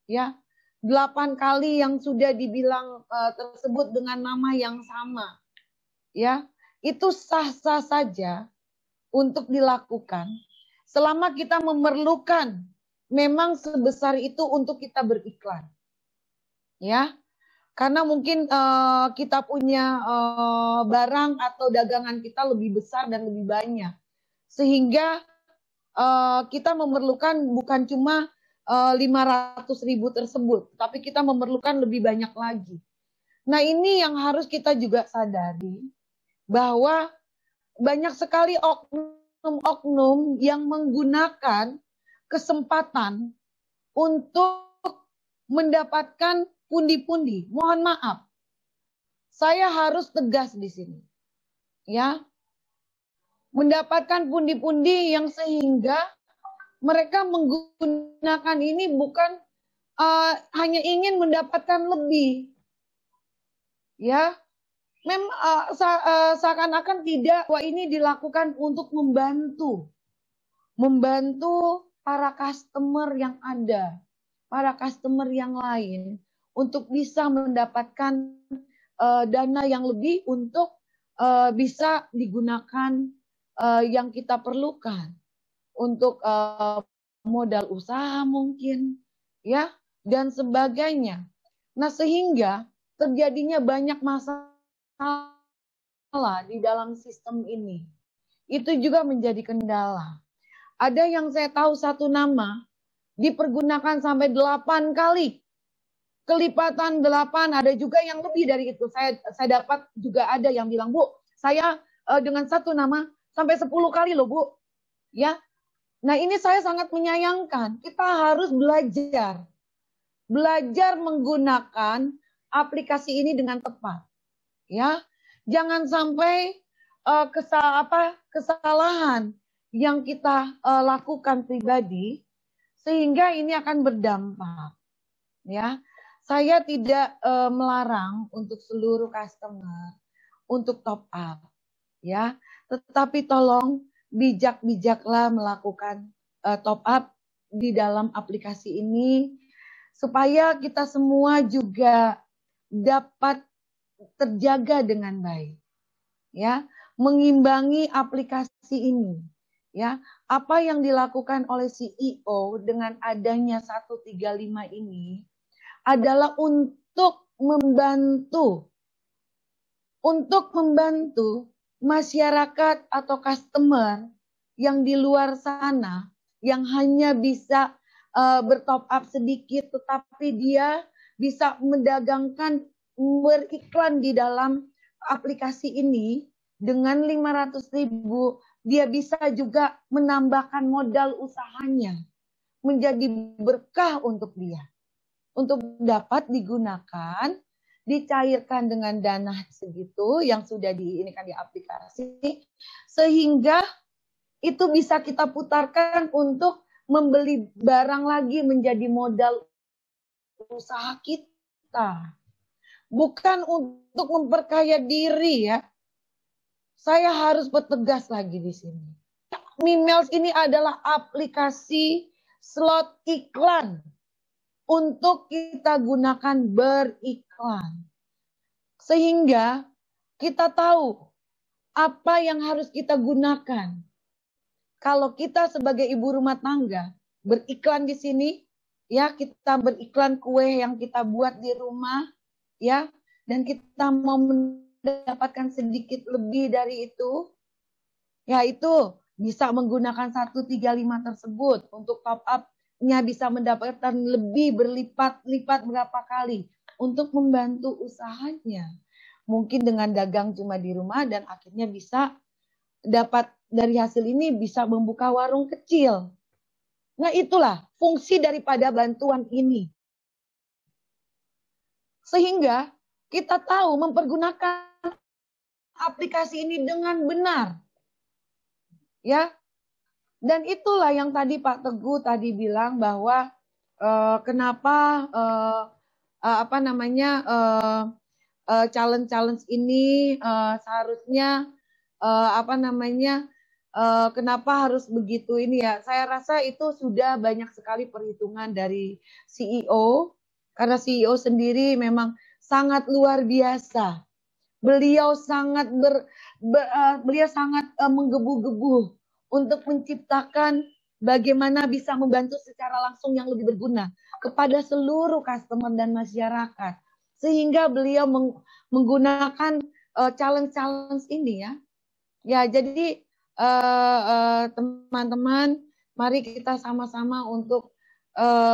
ya, 8 kali yang sudah dibilang tersebut dengan nama yang sama. Ya, itu sah-sah saja untuk dilakukan selama kita memerlukan memang sebesar itu untuk kita beriklan. Ya. Karena mungkin kita punya barang atau dagangan kita lebih besar dan lebih banyak. Sehingga kita memerlukan bukan cuma 500.000 tersebut, tapi kita memerlukan lebih banyak lagi. Nah, ini yang harus kita juga sadari, bahwa banyak sekali oknum-oknum yang menggunakan kesempatan untuk mendapatkan pundi-pundi. Mohon maaf, saya harus tegas di sini. Ya, mendapatkan pundi-pundi yang sehingga mereka menggunakan ini bukan hanya ingin mendapatkan lebih. Ya, seakan-akan tidak, bahwa ini dilakukan untuk membantu para customer yang ada, para customer yang lain untuk bisa mendapatkan dana yang lebih untuk bisa digunakan yang kita perlukan untuk modal usaha mungkin, ya, dan sebagainya. Nah, sehingga terjadinya banyak masalah di dalam sistem ini. Itu juga menjadi kendala. Ada yang saya tahu satu nama dipergunakan sampai 8 kali. kelipatan 8, ada juga yang lebih dari itu. Saya dapat juga ada yang bilang, Bu, saya dengan satu nama sampai 10 kali loh, Bu. Ya. Nah, ini saya sangat menyayangkan. Kita harus belajar menggunakan aplikasi ini dengan tepat. Ya. Jangan sampai kesalahan yang kita lakukan pribadi sehingga ini akan berdampak. Ya. Saya tidak melarang untuk seluruh customer untuk top up, ya. Tetapi tolong bijak-bijaklah melakukan top up di dalam aplikasi ini supaya kita semua juga dapat terjaga dengan baik, ya. Mengimbangi aplikasi ini, ya. Apa yang dilakukan oleh CEO dengan adanya 135 ini adalah untuk membantu masyarakat atau customer yang di luar sana yang hanya bisa bertop up sedikit, tetapi dia bisa mendagangkan, beriklan di dalam aplikasi ini dengan 500.000, dia bisa juga menambahkan modal usahanya menjadi berkah untuk dia, untuk dapat digunakan, dicairkan dengan dana segitu yang sudah diinikan di aplikasi, sehingga itu bisa kita putarkan untuk membeli barang lagi menjadi modal usaha kita. Bukan untuk memperkaya diri, ya. Saya harus bertegas lagi di sini. Mimels ini adalah aplikasi slot iklan untuk kita gunakan beriklan. Sehingga kita tahu apa yang harus kita gunakan. Kalau kita sebagai ibu rumah tangga beriklan di sini, ya, kita beriklan kue yang kita buat di rumah, ya, dan kita mau mendapatkan sedikit lebih dari itu, ya, itu bisa menggunakan 135 tersebut untuk top up, bisa mendapatkan lebih berlipat-lipat berapa kali untuk membantu usahanya. Mungkin dengan dagang cuma di rumah dan akhirnya bisa dapat dari hasil ini bisa membuka warung kecil. Nah, itulah fungsi daripada bantuan ini. Sehingga kita tahu mempergunakan aplikasi ini dengan benar. Ya. Dan itulah yang tadi Pak Teguh tadi bilang bahwa kenapa challenge ini seharusnya kenapa harus begitu ini, ya. Saya rasa itu sudah banyak sekali perhitungan dari CEO, karena CEO sendiri memang sangat luar biasa. Beliau sangat menggebu-gebu untuk menciptakan bagaimana bisa membantu secara langsung yang lebih berguna kepada seluruh customer dan masyarakat. Sehingga beliau menggunakan challenge ini, ya. Ya, jadi teman-teman, mari kita sama-sama untuk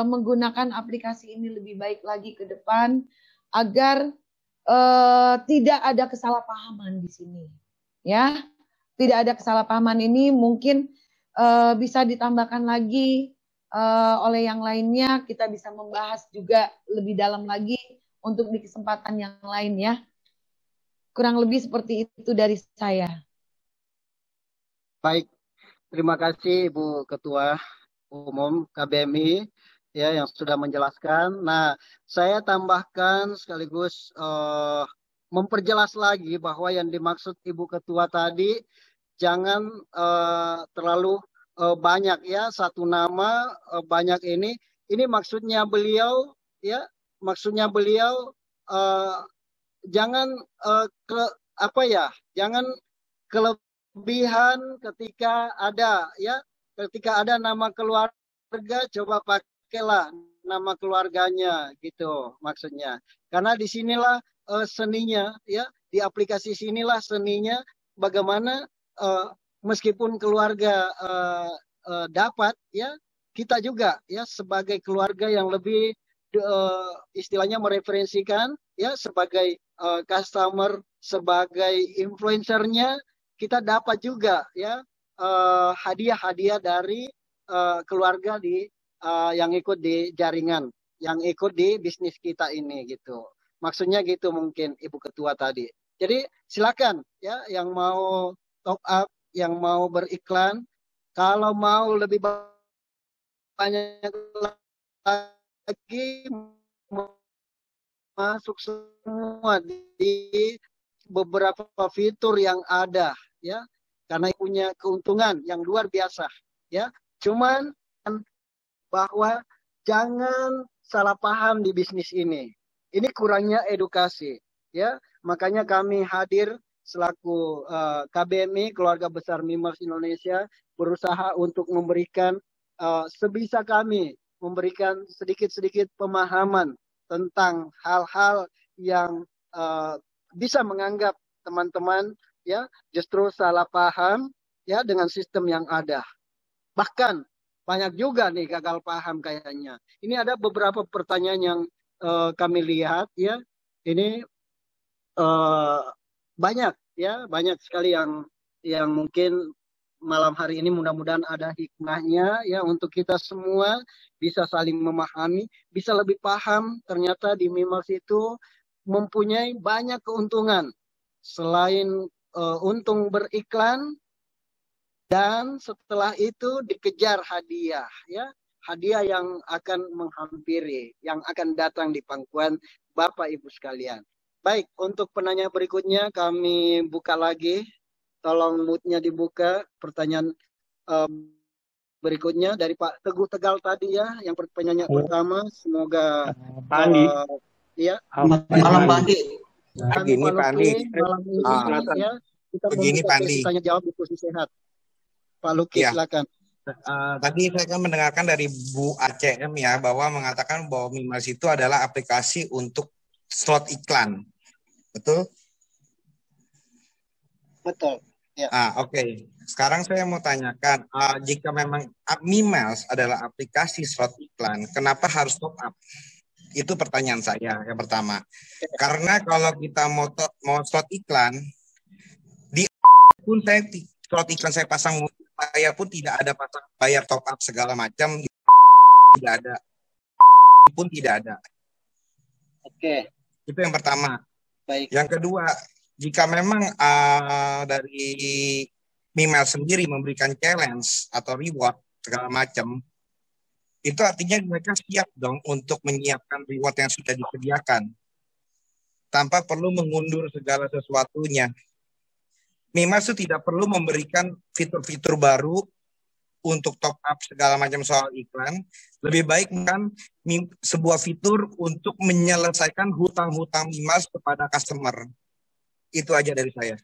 menggunakan aplikasi ini lebih baik lagi ke depan agar tidak ada kesalahpahaman di sini, ya. Tidak ada kesalahpahaman ini mungkin bisa ditambahkan lagi oleh yang lainnya, kita bisa membahas juga lebih dalam lagi untuk di kesempatan yang lain, ya. Kurang lebih seperti itu dari saya. Baik, terima kasih Ibu Ketua Umum KBMI, ya, yang sudah menjelaskan. Nah, saya tambahkan sekaligus memperjelas lagi bahwa yang dimaksud Ibu Ketua tadi jangan terlalu banyak, ya, satu nama banyak ini maksudnya beliau, ya, maksudnya beliau jangan jangan kelebihan ketika ada, ya, ketika ada nama keluarga, coba pakailah nama keluarganya, gitu maksudnya. Karena disinilah seninya, ya, di aplikasi sinilah seninya bagaimana meskipun keluarga dapat, ya, kita juga, ya, sebagai keluarga yang lebih istilahnya mereferensikan ya sebagai customer, sebagai influencernya, kita dapat juga ya hadiah-hadiah dari keluarga yang ikut di jaringan, yang ikut di bisnis kita ini gitu. Maksudnya gitu mungkin Ibu Ketua tadi. Jadi silakan ya yang mau top up, yang mau beriklan, kalau mau lebih banyak lagi masuk semua di beberapa fitur yang ada ya, karena punya keuntungan yang luar biasa ya. Cuman bahwa jangan salah paham di bisnis ini. Ini kurangnya edukasi ya. Makanya kami hadir selaku KBMI, Keluarga Besar Mimels Indonesia, berusaha untuk memberikan sebisa kami, memberikan sedikit-sedikit pemahaman tentang hal-hal yang bisa menganggap teman-teman ya justru salah paham ya dengan sistem yang ada. Bahkan banyak juga nih gagal paham kayaknya. Ini ada beberapa pertanyaan yang kami lihat ya. Ini banyak ya, banyak sekali yang mungkin malam hari ini mudah-mudahan ada hikmahnya ya untuk kita semua bisa saling memahami, bisa lebih paham ternyata di Mimels itu mempunyai banyak keuntungan selain untung beriklan, dan setelah itu dikejar hadiah ya, hadiah yang akan menghampiri, yang akan datang di pangkuan Bapak Ibu sekalian. Baik, untuk penanya berikutnya kami buka lagi. Tolong mute-nya dibuka. Pertanyaan berikutnya dari Pak Teguh Tegal tadi ya, yang pertanyaan pertama. Semoga Pak Andi. Ya. Malam Pak Andi. Begini Pak Andi. Malam ini ya, kita begini Pak Andi. Tanya jawab diskusi sehat. Pak Luki ya. Silakan. Tadi saya kan mendengarkan dari Bu ACM ya, bahwa mengatakan bahwa Mimels itu adalah aplikasi untuk slot iklan. Betul? Betul. Ya. Oke. Sekarang saya mau tanyakan, jika memang Mimels adalah aplikasi slot iklan, kenapa harus top up? Itu pertanyaan saya yang pertama. Karena kalau kita mau slot iklan, di pun saya slot iklan saya pasang, saya pun tidak ada pasang bayar top up segala macam, tidak ada, pun tidak ada. Oke. Itu yang pertama. Baik. Yang kedua, jika memang dari Mimels sendiri memberikan challenge atau reward segala macam, itu artinya mereka siap dong untuk menyiapkan reward yang sudah disediakan tanpa perlu mengundur segala sesuatunya. Mimels itu tidak perlu memberikan fitur-fitur baru untuk top up segala macam soal iklan. Lebih baik kan sebuah fitur untuk menyelesaikan hutang-hutang Mimels kepada customer. Itu aja dari saya.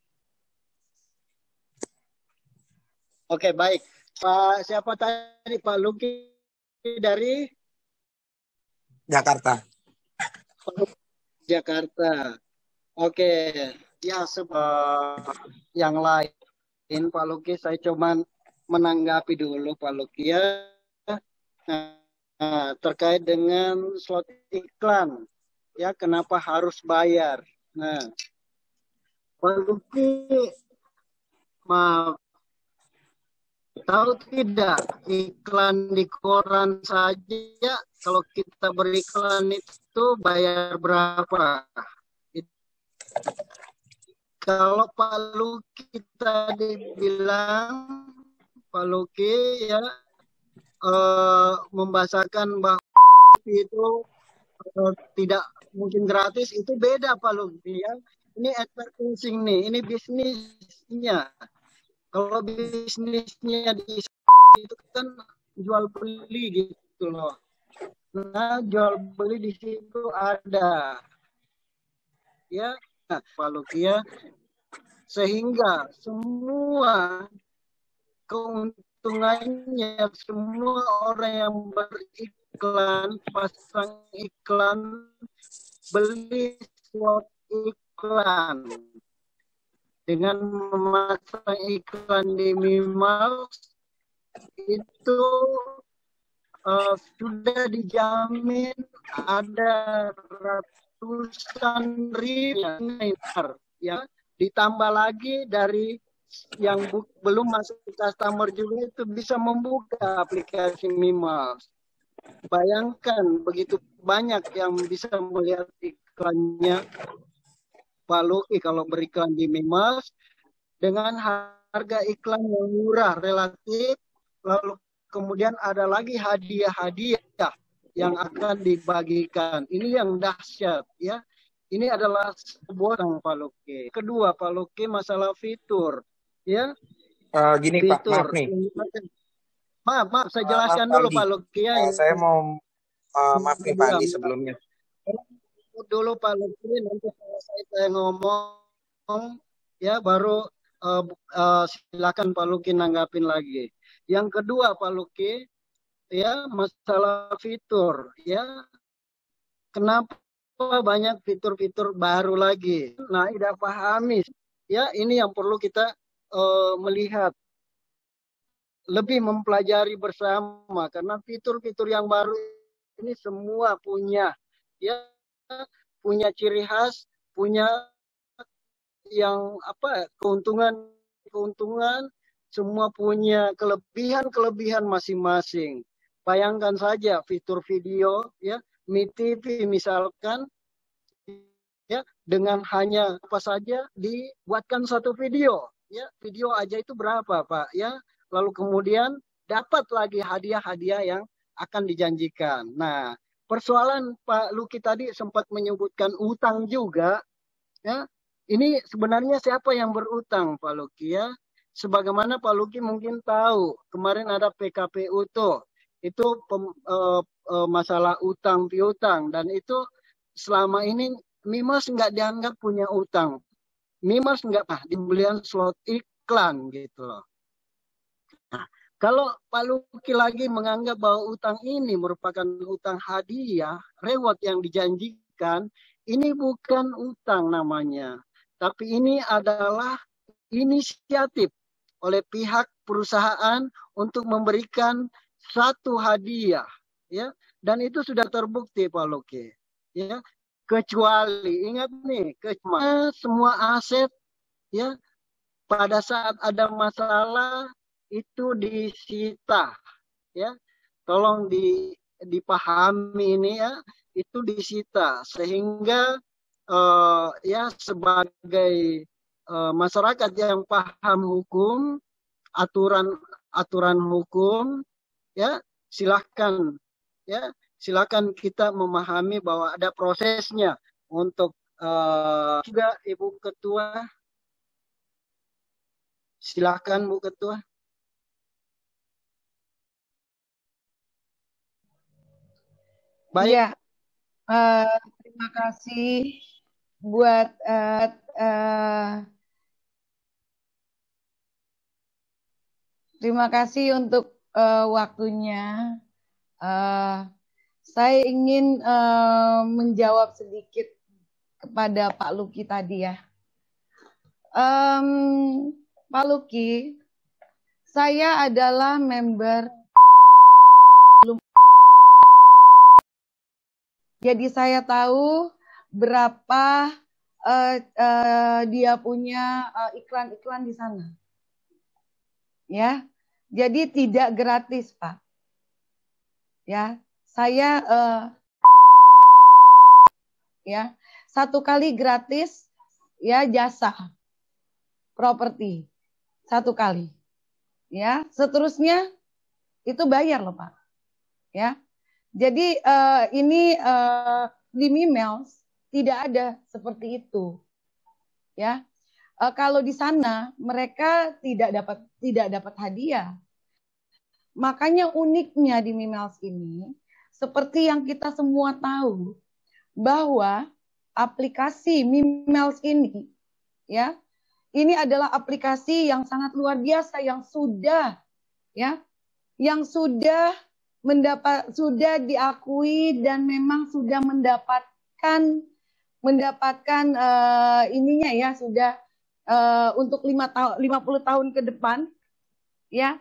Oke, baik. Pak siapa tadi? Pak Luki dari Jakarta. Jakarta. Oke. Ya, yang lain Pak Luki, saya coba menanggapi dulu Pak Luki ya. Terkait dengan slot iklan. Ya, kenapa harus bayar? Nah, Pak Luki, maaf, tahu tidak iklan di koran saja kalau kita beriklan itu bayar berapa? Kalau Pak Luki tadi bilang, Pak Luki ya membahasakan bahwa itu tidak mungkin gratis, itu beda Pak Luki ya. Ini advertising nih, ini bisnisnya. Kalau bisnisnya di itu kan jual beli gitu loh. Nah, jual beli di situ ada. Ya, nah, Pak Luki ya. Sehingga semua keuntungannya, semua orang yang beriklan, pasang iklan, beli slot iklan dengan memasang iklan di Mimels itu sudah dijamin ada ratusan ribu ya, ditambah lagi dari yang belum masuk customer juga itu bisa membuka aplikasi Mimals. Bayangkan begitu banyak yang bisa melihat iklannya Pak Luki kalau beriklan di Mimals dengan harga iklan yang murah relatif, lalu kemudian ada lagi hadiah-hadiah yang akan dibagikan. Ini yang dahsyat ya. Ini adalah sebuah Pak Luki. Kedua Pak Luki masalah fitur ya. Gini Pak, maaf nih. Maaf, saya jelaskan dulu Pak Luki ya. Saya mau maaf nih Pak Andi sebelumnya. Dulu Pak Luki, nanti selesai saya ngomong ya baru silakan Pak Luki nanggapin lagi. Yang kedua Pak Luki ya masalah fitur ya. Kenapa banyak fitur-fitur baru lagi? Nah, tidak pahami ya, ini yang perlu kita melihat, lebih mempelajari bersama, karena fitur-fitur yang baru ini semua punya ya, punya ciri khas, punya yang keuntungan, semua punya kelebihan masing-masing. Bayangkan saja fitur video ya, Mi TV misalkan ya, dengan hanya apa saja dibuatkan satu video ya, video aja itu berapa Pak ya, lalu kemudian dapat lagi hadiah-hadiah yang akan dijanjikan. Nah, persoalan Pak Luki tadi sempat menyebutkan utang juga ya. Ini sebenarnya siapa yang berutang Pak Luki ya? Sebagaimana Pak Luki mungkin tahu, kemarin ada PKPU tuh, itu masalah utang piutang, dan itu selama ini Mimals nggak dianggap punya utang. Mimals nggak dibelian slot iklan gitu loh. Nah, kalau Pak Luki lagi menganggap bahwa utang ini merupakan utang hadiah, reward yang dijanjikan, ini bukan utang namanya. Tapi ini adalah inisiatif oleh pihak perusahaan untuk memberikan satu hadiah ya, dan itu sudah terbukti Pak Luki ya, kecuali ingat nih, semua aset ya pada saat ada masalah itu disita ya, tolong dipahami ini ya, itu disita sehingga ya sebagai masyarakat yang paham hukum, aturan hukum ya, silakan kita memahami bahwa ada prosesnya untuk juga Ibu Ketua. Silakan Bu Ketua. Baik. Ya, terima kasih buat terima kasih untuk waktunya. Saya ingin menjawab sedikit kepada Pak Luki tadi ya. Pak Luki, saya adalah member, jadi saya tahu berapa dia punya iklan-iklan di sana. Ya, jadi tidak gratis, Pak. Ya, saya ya, satu kali gratis ya jasa properti. Satu kali. Ya, seterusnya itu bayar loh, Pak. Ya. Jadi ini di Mimals tidak ada seperti itu. Ya. Kalau di sana mereka tidak dapat hadiah. Makanya uniknya di Mimals ini, seperti yang kita semua tahu, bahwa aplikasi Mimals ini, ya, ini adalah aplikasi yang sangat luar biasa, yang sudah diakui dan memang sudah mendapatkan ininya ya, sudah untuk 50 tahun ke depan, ya.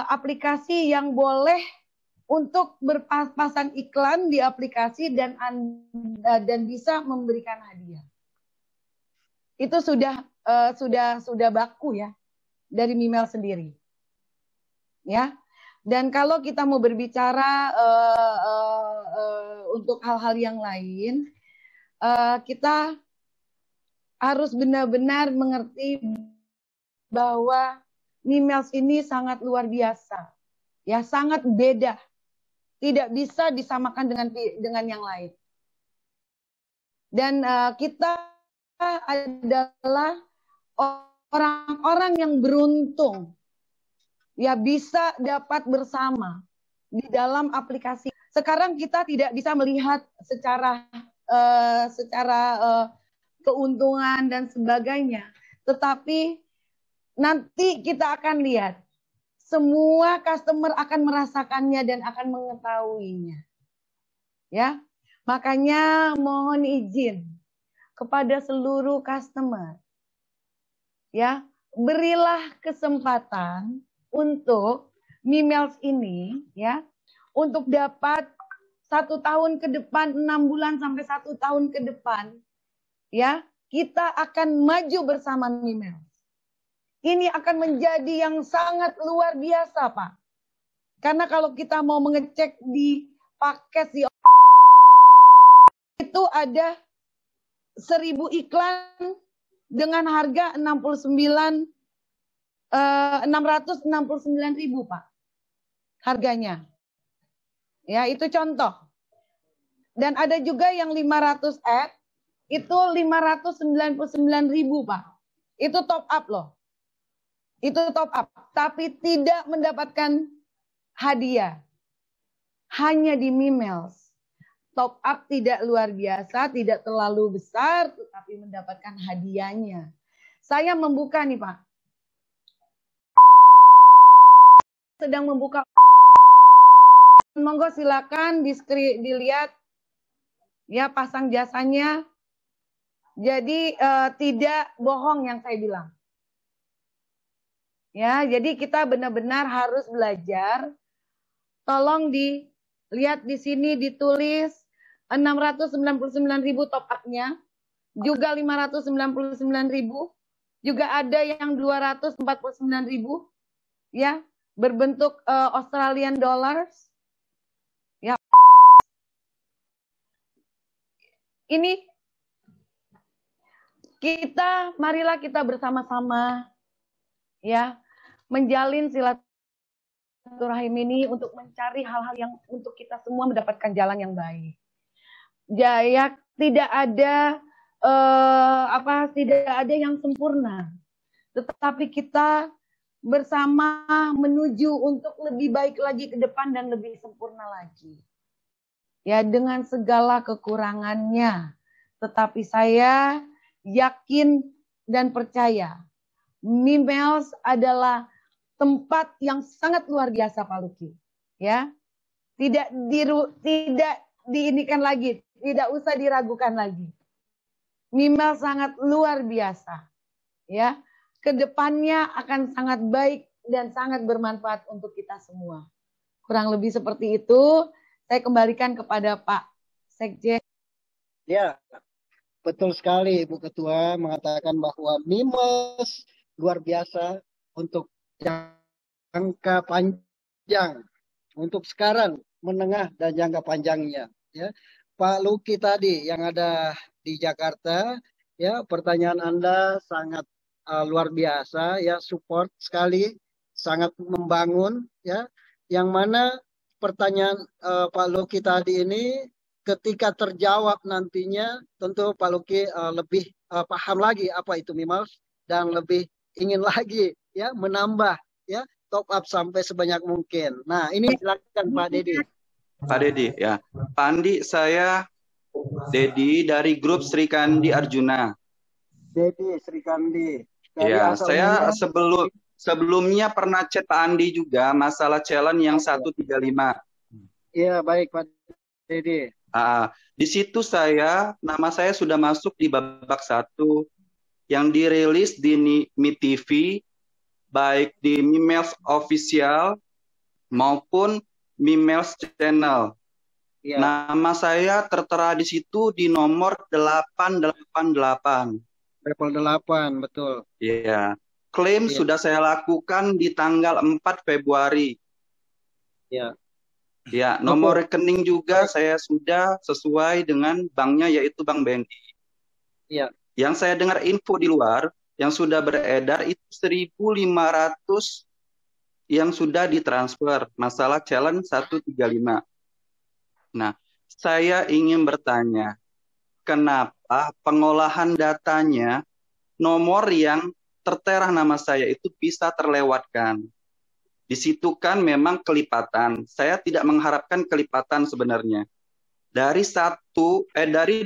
Aplikasi yang boleh untuk berpasang iklan di aplikasi dan bisa memberikan hadiah. Itu sudah baku ya dari Mimel sendiri. Ya. Dan kalau kita mau berbicara untuk hal-hal yang lain, kita harus benar-benar mengerti bahwa Mimels ini sangat luar biasa. Ya, sangat beda. Tidak bisa disamakan dengan yang lain. Dan kita adalah orang-orang yang beruntung. Ya, bisa dapat bersama di dalam aplikasi. Sekarang kita tidak bisa melihat secara keuntungan dan sebagainya. Tetapi nanti kita akan lihat. Semua customer akan merasakannya dan akan mengetahuinya. Ya, makanya mohon izin kepada seluruh customer, ya, berilah kesempatan untuk Mimels ini, ya, untuk dapat 1 tahun ke depan, 6 bulan sampai 1 tahun ke depan, ya, kita akan maju bersama Mimels. Ini akan menjadi yang sangat luar biasa, Pak. Karena kalau kita mau mengecek di paket itu ada 1.000 iklan dengan harga 669.000, Pak. Harganya. Ya, itu contoh. Dan ada juga yang 500 ad, itu 599.000, Pak. Itu top up loh. Itu top up, tapi tidak mendapatkan hadiah. Hanya di Mimels. Top up tidak luar biasa, tidak terlalu besar, tetapi mendapatkan hadiahnya. Saya membuka nih, Pak. Sedang membuka. Monggo silakan dilihat. Ya, pasang jasanya. Jadi tidak bohong yang saya bilang. Ya, jadi kita benar-benar harus belajar. Tolong dilihat di sini ditulis 699.000 top up-nya, juga 599.000, juga ada yang 249.000, ya, berbentuk Australian dollars. Ya. Ini marilah kita bersama-sama, ya, menjalin silaturahim ini untuk mencari hal-hal yang untuk kita semua mendapatkan jalan yang baik. Ya, tidak ada yang sempurna, tetapi kita bersama menuju untuk lebih baik lagi ke depan dan lebih sempurna lagi. Ya, dengan segala kekurangannya, tetapi saya yakin dan percaya Mimels adalah tempat yang sangat luar biasa, Pak Luki. Ya, tidak diinikan lagi, tidak usah diragukan lagi. Mimels sangat luar biasa. Ya, kedepannya akan sangat baik dan sangat bermanfaat untuk kita semua. Kurang lebih seperti itu. Saya kembalikan kepada Pak Sekjen. Ya, betul sekali Ibu Ketua mengatakan bahwa Mimels luar biasa untuk jangka panjang, untuk sekarang, menengah dan jangka panjangnya. Ya, Pak Luki tadi yang ada di Jakarta, ya, pertanyaan Anda sangat luar biasa, ya, support sekali, sangat membangun, ya, yang mana pertanyaan Pak Luki tadi ini ketika terjawab nantinya, tentu Pak Luki lebih paham lagi apa itu Mimels dan lebih ingin lagi, ya, menambah, ya, top up sampai sebanyak mungkin. Nah, ini silakan Pak Dedi. Pak Dedi, ya. Pak Andi, saya Dedi dari grup Sri Kandi Arjuna. Dedi Sri Kandi. Ya, saya sebelumnya pernah chat Pak Andi juga masalah challenge yang 135. Iya, baik Pak Dedi. Di situ nama saya sudah masuk di babak 1 yang dirilis di Mi TV, baik di Mimels Official maupun Mimels Channel. Ya. Nama saya tertera di situ di nomor 888. Level 8, betul. Iya. Klaim sudah saya lakukan di tanggal 4 Februari. Ya. Ya, nomor rekening juga saya sudah sesuai dengan banknya, yaitu Bank BNI. Iya. Yang saya dengar info di luar, yang sudah beredar itu 1.500 yang sudah ditransfer. Masalah challenge 135. Nah, saya ingin bertanya, kenapa pengolahan datanya nomor yang tertera nama saya itu bisa terlewatkan? Di situ kan memang kelipatan. Saya tidak mengharapkan kelipatan sebenarnya. Dari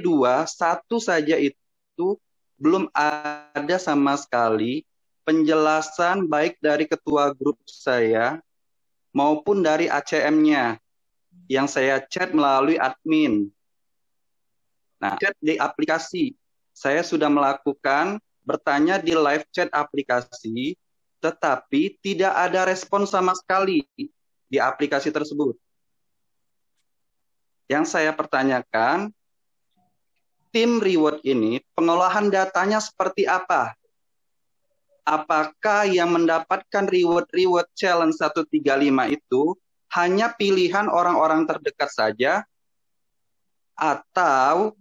dua, satu saja itu belum ada sama sekali penjelasan baik dari ketua grup saya maupun dari ACM-nya yang saya chat melalui admin. Nah, chat di aplikasi. Saya sudah melakukan bertanya di live chat aplikasi, tetapi tidak ada respon sama sekali di aplikasi tersebut. Yang saya pertanyakan, tim reward ini pengolahan datanya seperti apa? Apakah yang mendapatkan reward challenge 135 itu hanya pilihan orang-orang terdekat saja, atau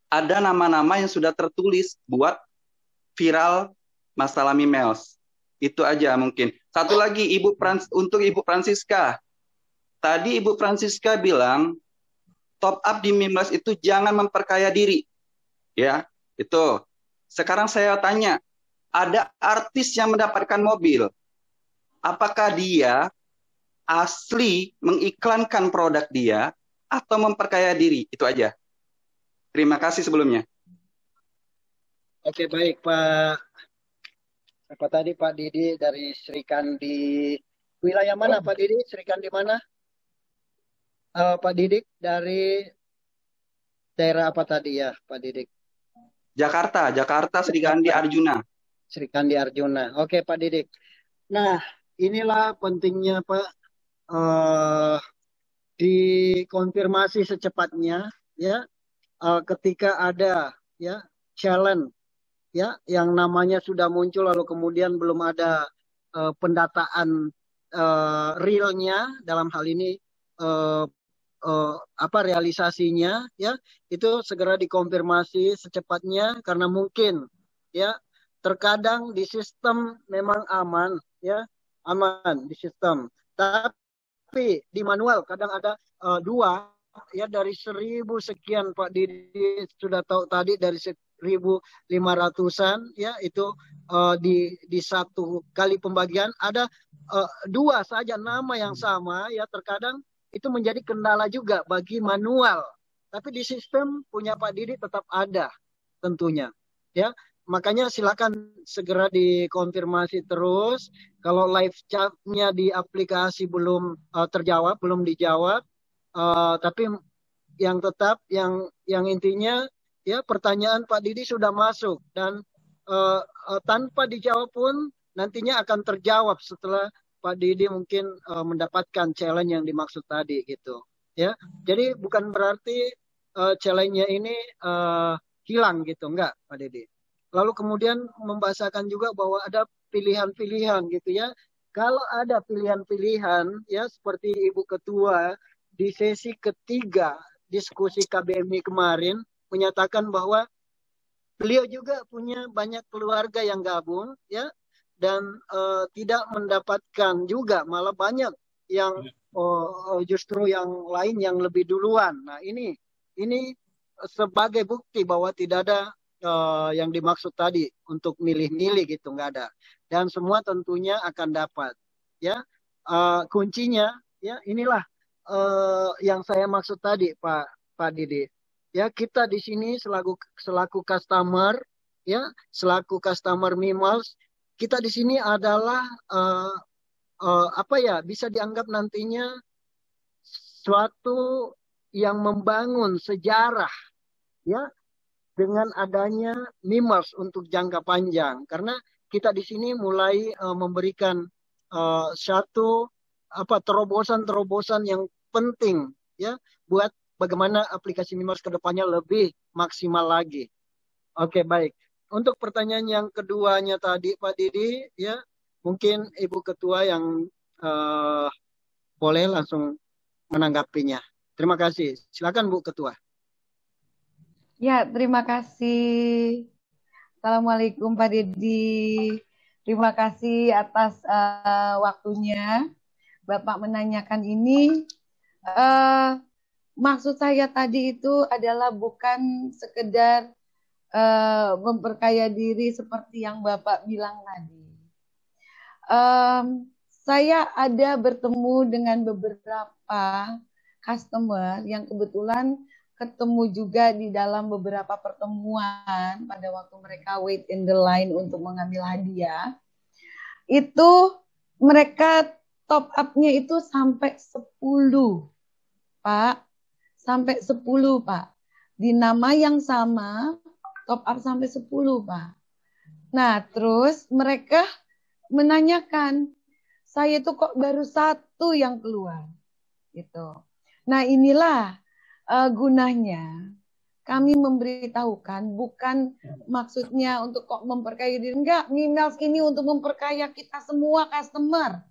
ada nama-nama yang sudah tertulis buat viral masalah Mimels? Itu aja mungkin. Satu lagi untuk Ibu Francisca. Tadi Ibu Francisca bilang top up di Mimels itu jangan memperkaya diri. Ya, itu. Sekarang saya tanya, ada artis yang mendapatkan mobil. Apakah dia asli mengiklankan produk dia atau memperkaya diri? Itu aja. Terima kasih sebelumnya. Oke, baik Pak. Apa tadi Pak Didi dari Srikandi. Wilayah mana Pak Didi? Srikandi mana? Pak Didik dari daerah apa tadi ya Pak Didik? Jakarta Srikandi Arjuna. Srikandi Arjuna. Oke Pak Didik. Nah, inilah pentingnya Pak, dikonfirmasi secepatnya ya, ketika ada ya challenge ya yang namanya sudah muncul lalu kemudian belum ada pendataan realnya, dalam hal ini realisasinya ya, itu segera dikonfirmasi secepatnya, karena mungkin ya terkadang di sistem memang aman ya, aman di sistem, tapi di manual kadang ada 2 ya dari 1.000 sekian Pak Didi sudah tahu tadi, dari 1.500-an ya itu di satu kali pembagian ada 2 saja nama yang sama ya, terkadang itu menjadi kendala juga bagi manual, tapi di sistem punya Pak Didi tetap ada tentunya ya. Makanya silakan segera dikonfirmasi terus. Kalau live chat-nya di aplikasi belum terjawab, belum dijawab, tapi yang tetap yang intinya ya pertanyaan Pak Didi sudah masuk, dan tanpa dijawab pun nantinya akan terjawab setelah Pak Didi mungkin mendapatkan challenge yang dimaksud tadi gitu ya. Jadi bukan berarti challenge-nya ini hilang gitu, enggak Pak Didi. Lalu kemudian membahasakan juga bahwa ada pilihan-pilihan gitu ya. Kalau ada pilihan-pilihan ya seperti Ibu Ketua di sesi ketiga diskusi KBMI kemarin menyatakan bahwa beliau juga punya banyak keluarga yang gabung ya, dan tidak mendapatkan juga, malah banyak yang justru yang lain yang lebih duluan. Nah ini sebagai bukti bahwa tidak ada yang dimaksud tadi untuk milih-milih gitu, nggak ada, dan semua tentunya akan dapat ya. Kuncinya ya inilah yang saya maksud tadi Pak Didi ya, kita di sini selaku customer ya, selaku customer Mimels, kita di sini adalah bisa dianggap nantinya suatu yang membangun sejarah ya dengan adanya Mimels untuk jangka panjang, karena kita di sini mulai memberikan satu terobosan-terobosan yang penting ya buat bagaimana aplikasi Mimals ke depannya lebih maksimal lagi. Oke, baik. Untuk pertanyaan yang keduanya tadi Pak Didi ya, mungkin Ibu Ketua yang boleh langsung menanggapinya. Terima kasih. Silakan Bu Ketua. Ya, terima kasih. Assalamualaikum Pak Didi. Terima kasih atas waktunya Bapak menanyakan ini. Maksud saya tadi itu adalah bukan sekedar memperkaya diri seperti yang Bapak bilang tadi. Saya ada bertemu dengan beberapa customer yang kebetulan ketemu juga di dalam beberapa pertemuan pada waktu mereka wait in the line untuk mengambil hadiah. Itu mereka top up-nya itu sampai 10, Pak. Sampai 10, Pak. Di nama yang sama, top up sampai 10, Pak. Nah, terus mereka menanyakan, saya itu kok baru 1 yang keluar. Gitu. Nah, inilah gunanya kami memberitahukan, bukan maksudnya untuk kok memperkaya diri. Enggak, Mimals ini untuk memperkaya kita semua customer.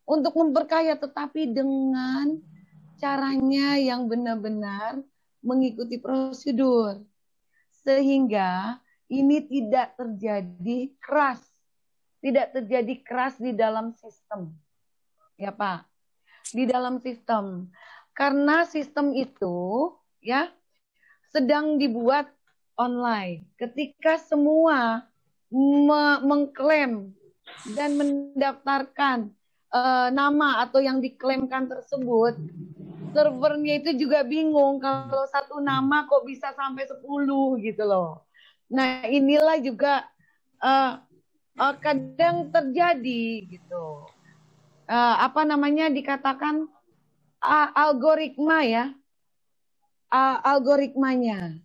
Untuk memperkaya, tetapi dengan caranya yang benar-benar mengikuti prosedur. Sehingga ini tidak terjadi keras. Tidak terjadi keras di dalam sistem. Ya Pak, di dalam sistem. Karena sistem itu ya sedang dibuat online. Ketika semua mengklaim dan mendaftarkan nama atau yang diklaimkan tersebut, servernya itu juga bingung kalau 1 nama kok bisa sampai 10 gitu loh. Nah, inilah juga kadang terjadi gitu. Dikatakan algoritma ya, algoritmanya.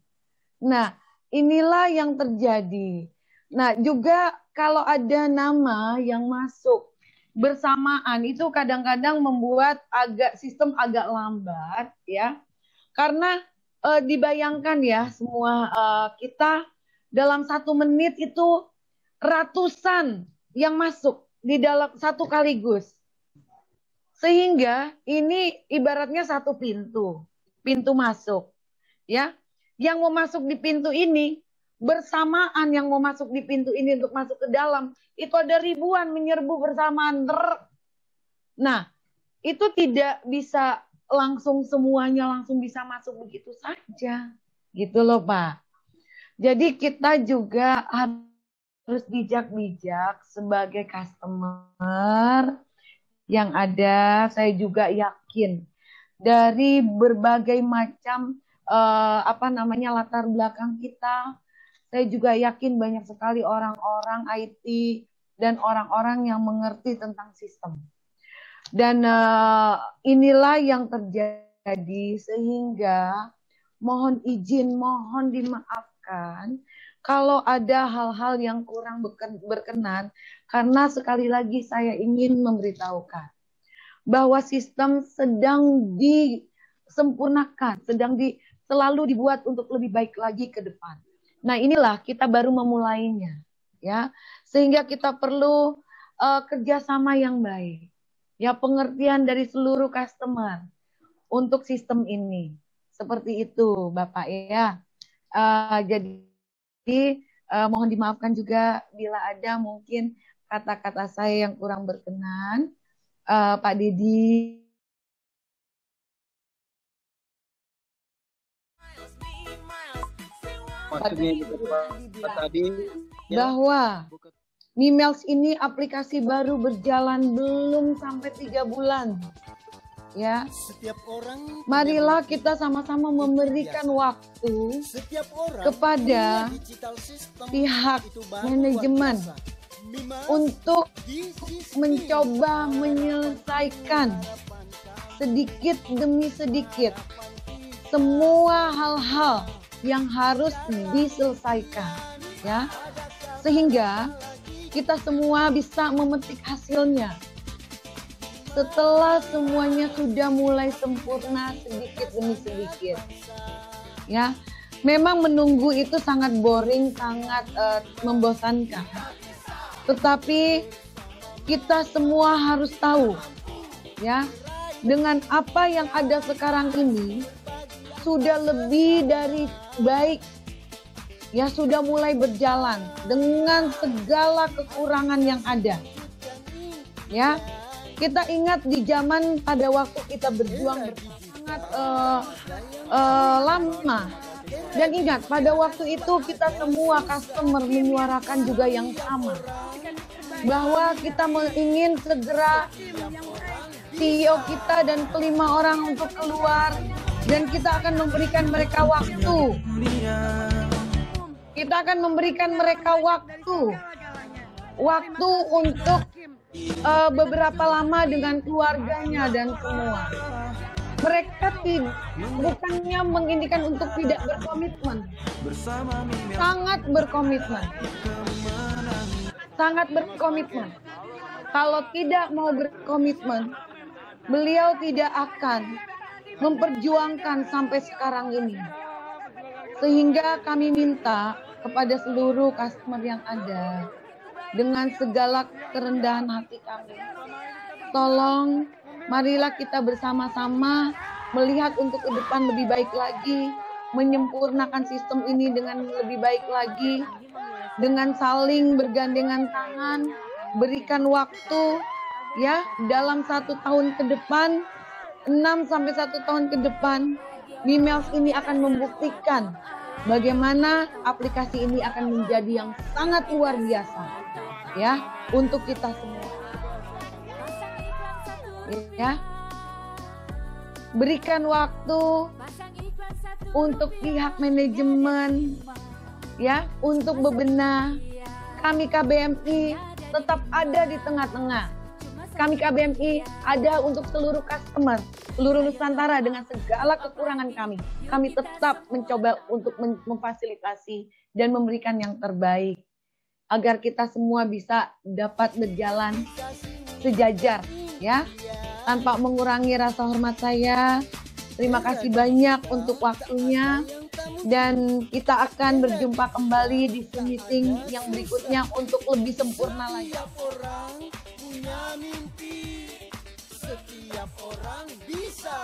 Nah, inilah yang terjadi. Nah, juga kalau ada nama yang masuk bersamaan itu kadang-kadang membuat sistem agak lambat ya. Karena dibayangkan ya semua kita dalam 1 menit itu ratusan yang masuk di dalam satu kaligus. Sehingga ini ibaratnya 1 pintu masuk, ya. Yang mau masuk di pintu ini bersamaan yang mau masuk di pintu ini untuk masuk ke dalam itu ada ribuan menyerbu bersamaan. Nah, itu tidak bisa langsung semuanya langsung bisa masuk begitu saja, gitu loh Pak. Jadi kita juga harus bijak-bijak sebagai customer. Yang ada, saya juga yakin dari berbagai macam latar belakang kita, saya juga yakin banyak sekali orang-orang IT dan orang-orang yang mengerti tentang sistem. Dan inilah yang terjadi sehingga mohon izin, mohon dimaafkan kalau ada hal-hal yang kurang berkenan, karena sekali lagi saya ingin memberitahukan bahwa sistem sedang disempurnakan, selalu dibuat untuk lebih baik lagi ke depan. Nah, inilah kita baru memulainya, ya, sehingga kita perlu kerjasama yang baik, ya, pengertian dari seluruh customer untuk sistem ini, seperti itu, Bapak ya. Jadi mohon dimaafkan juga bila ada mungkin kata-kata saya yang kurang berkenan, Pak Didi. Maksudnya tadi bahwa Mimals ini aplikasi baru berjalan belum sampai 3 bulan. Ya, marilah kita sama-sama memberikan waktu kepada pihak manajemen untuk mencoba menyelesaikan sedikit demi sedikit semua hal-hal yang harus diselesaikan, ya, sehingga kita semua bisa memetik hasilnya. setelah semuanya sudah mulai sempurna sedikit demi sedikit. Ya, memang menunggu itu sangat boring, sangat membosankan. Tetapi kita semua harus tahu, ya, dengan apa yang ada sekarang ini sudah lebih dari baik. Ya, sudah mulai berjalan dengan segala kekurangan yang ada. Ya, kita ingat di zaman pada waktu kita berjuang sangat lama. Dan ingat, pada waktu itu kita semua customer menyuarakan juga yang sama. Bahwa kita ingin segera CEO kita dan kelima orang untuk keluar. Dan kita akan memberikan mereka waktu. Kita akan memberikan mereka waktu untuk beberapa lama dengan keluarganya dan semua. Mereka bukannya menginginkan untuk tidak berkomitmen, sangat berkomitmen, sangat berkomitmen. Kalau tidak mau berkomitmen, beliau tidak akan memperjuangkan sampai sekarang ini. Sehingga kami minta kepada seluruh customer yang ada, dengan segala kerendahan hati kami, tolong marilah kita bersama-sama melihat untuk ke depan lebih baik lagi, menyempurnakan sistem ini dengan lebih baik lagi, dengan saling bergandengan tangan, berikan waktu, ya, dalam 1 tahun ke depan, 6 sampai 1 tahun ke depan, Mimels ini akan membuktikan bagaimana aplikasi ini akan menjadi yang sangat luar biasa, ya, untuk kita semua. Ya, berikan waktu untuk pihak manajemen, ya, untuk bebenah. Kami KBMI tetap ada di tengah-tengah. Kami KBMI ada untuk seluruh customer, seluruh Nusantara dengan segala kekurangan kami. Kami tetap mencoba untuk memfasilitasi dan memberikan yang terbaik agar kita semua bisa dapat berjalan sejajar, ya, tanpa mengurangi rasa hormat saya. Terima kasih banyak untuk waktunya, dan kita akan berjumpa kembali di Zoom meeting yang berikutnya untuk lebih sempurna lagi. Punya mimpi, setiap orang bisa.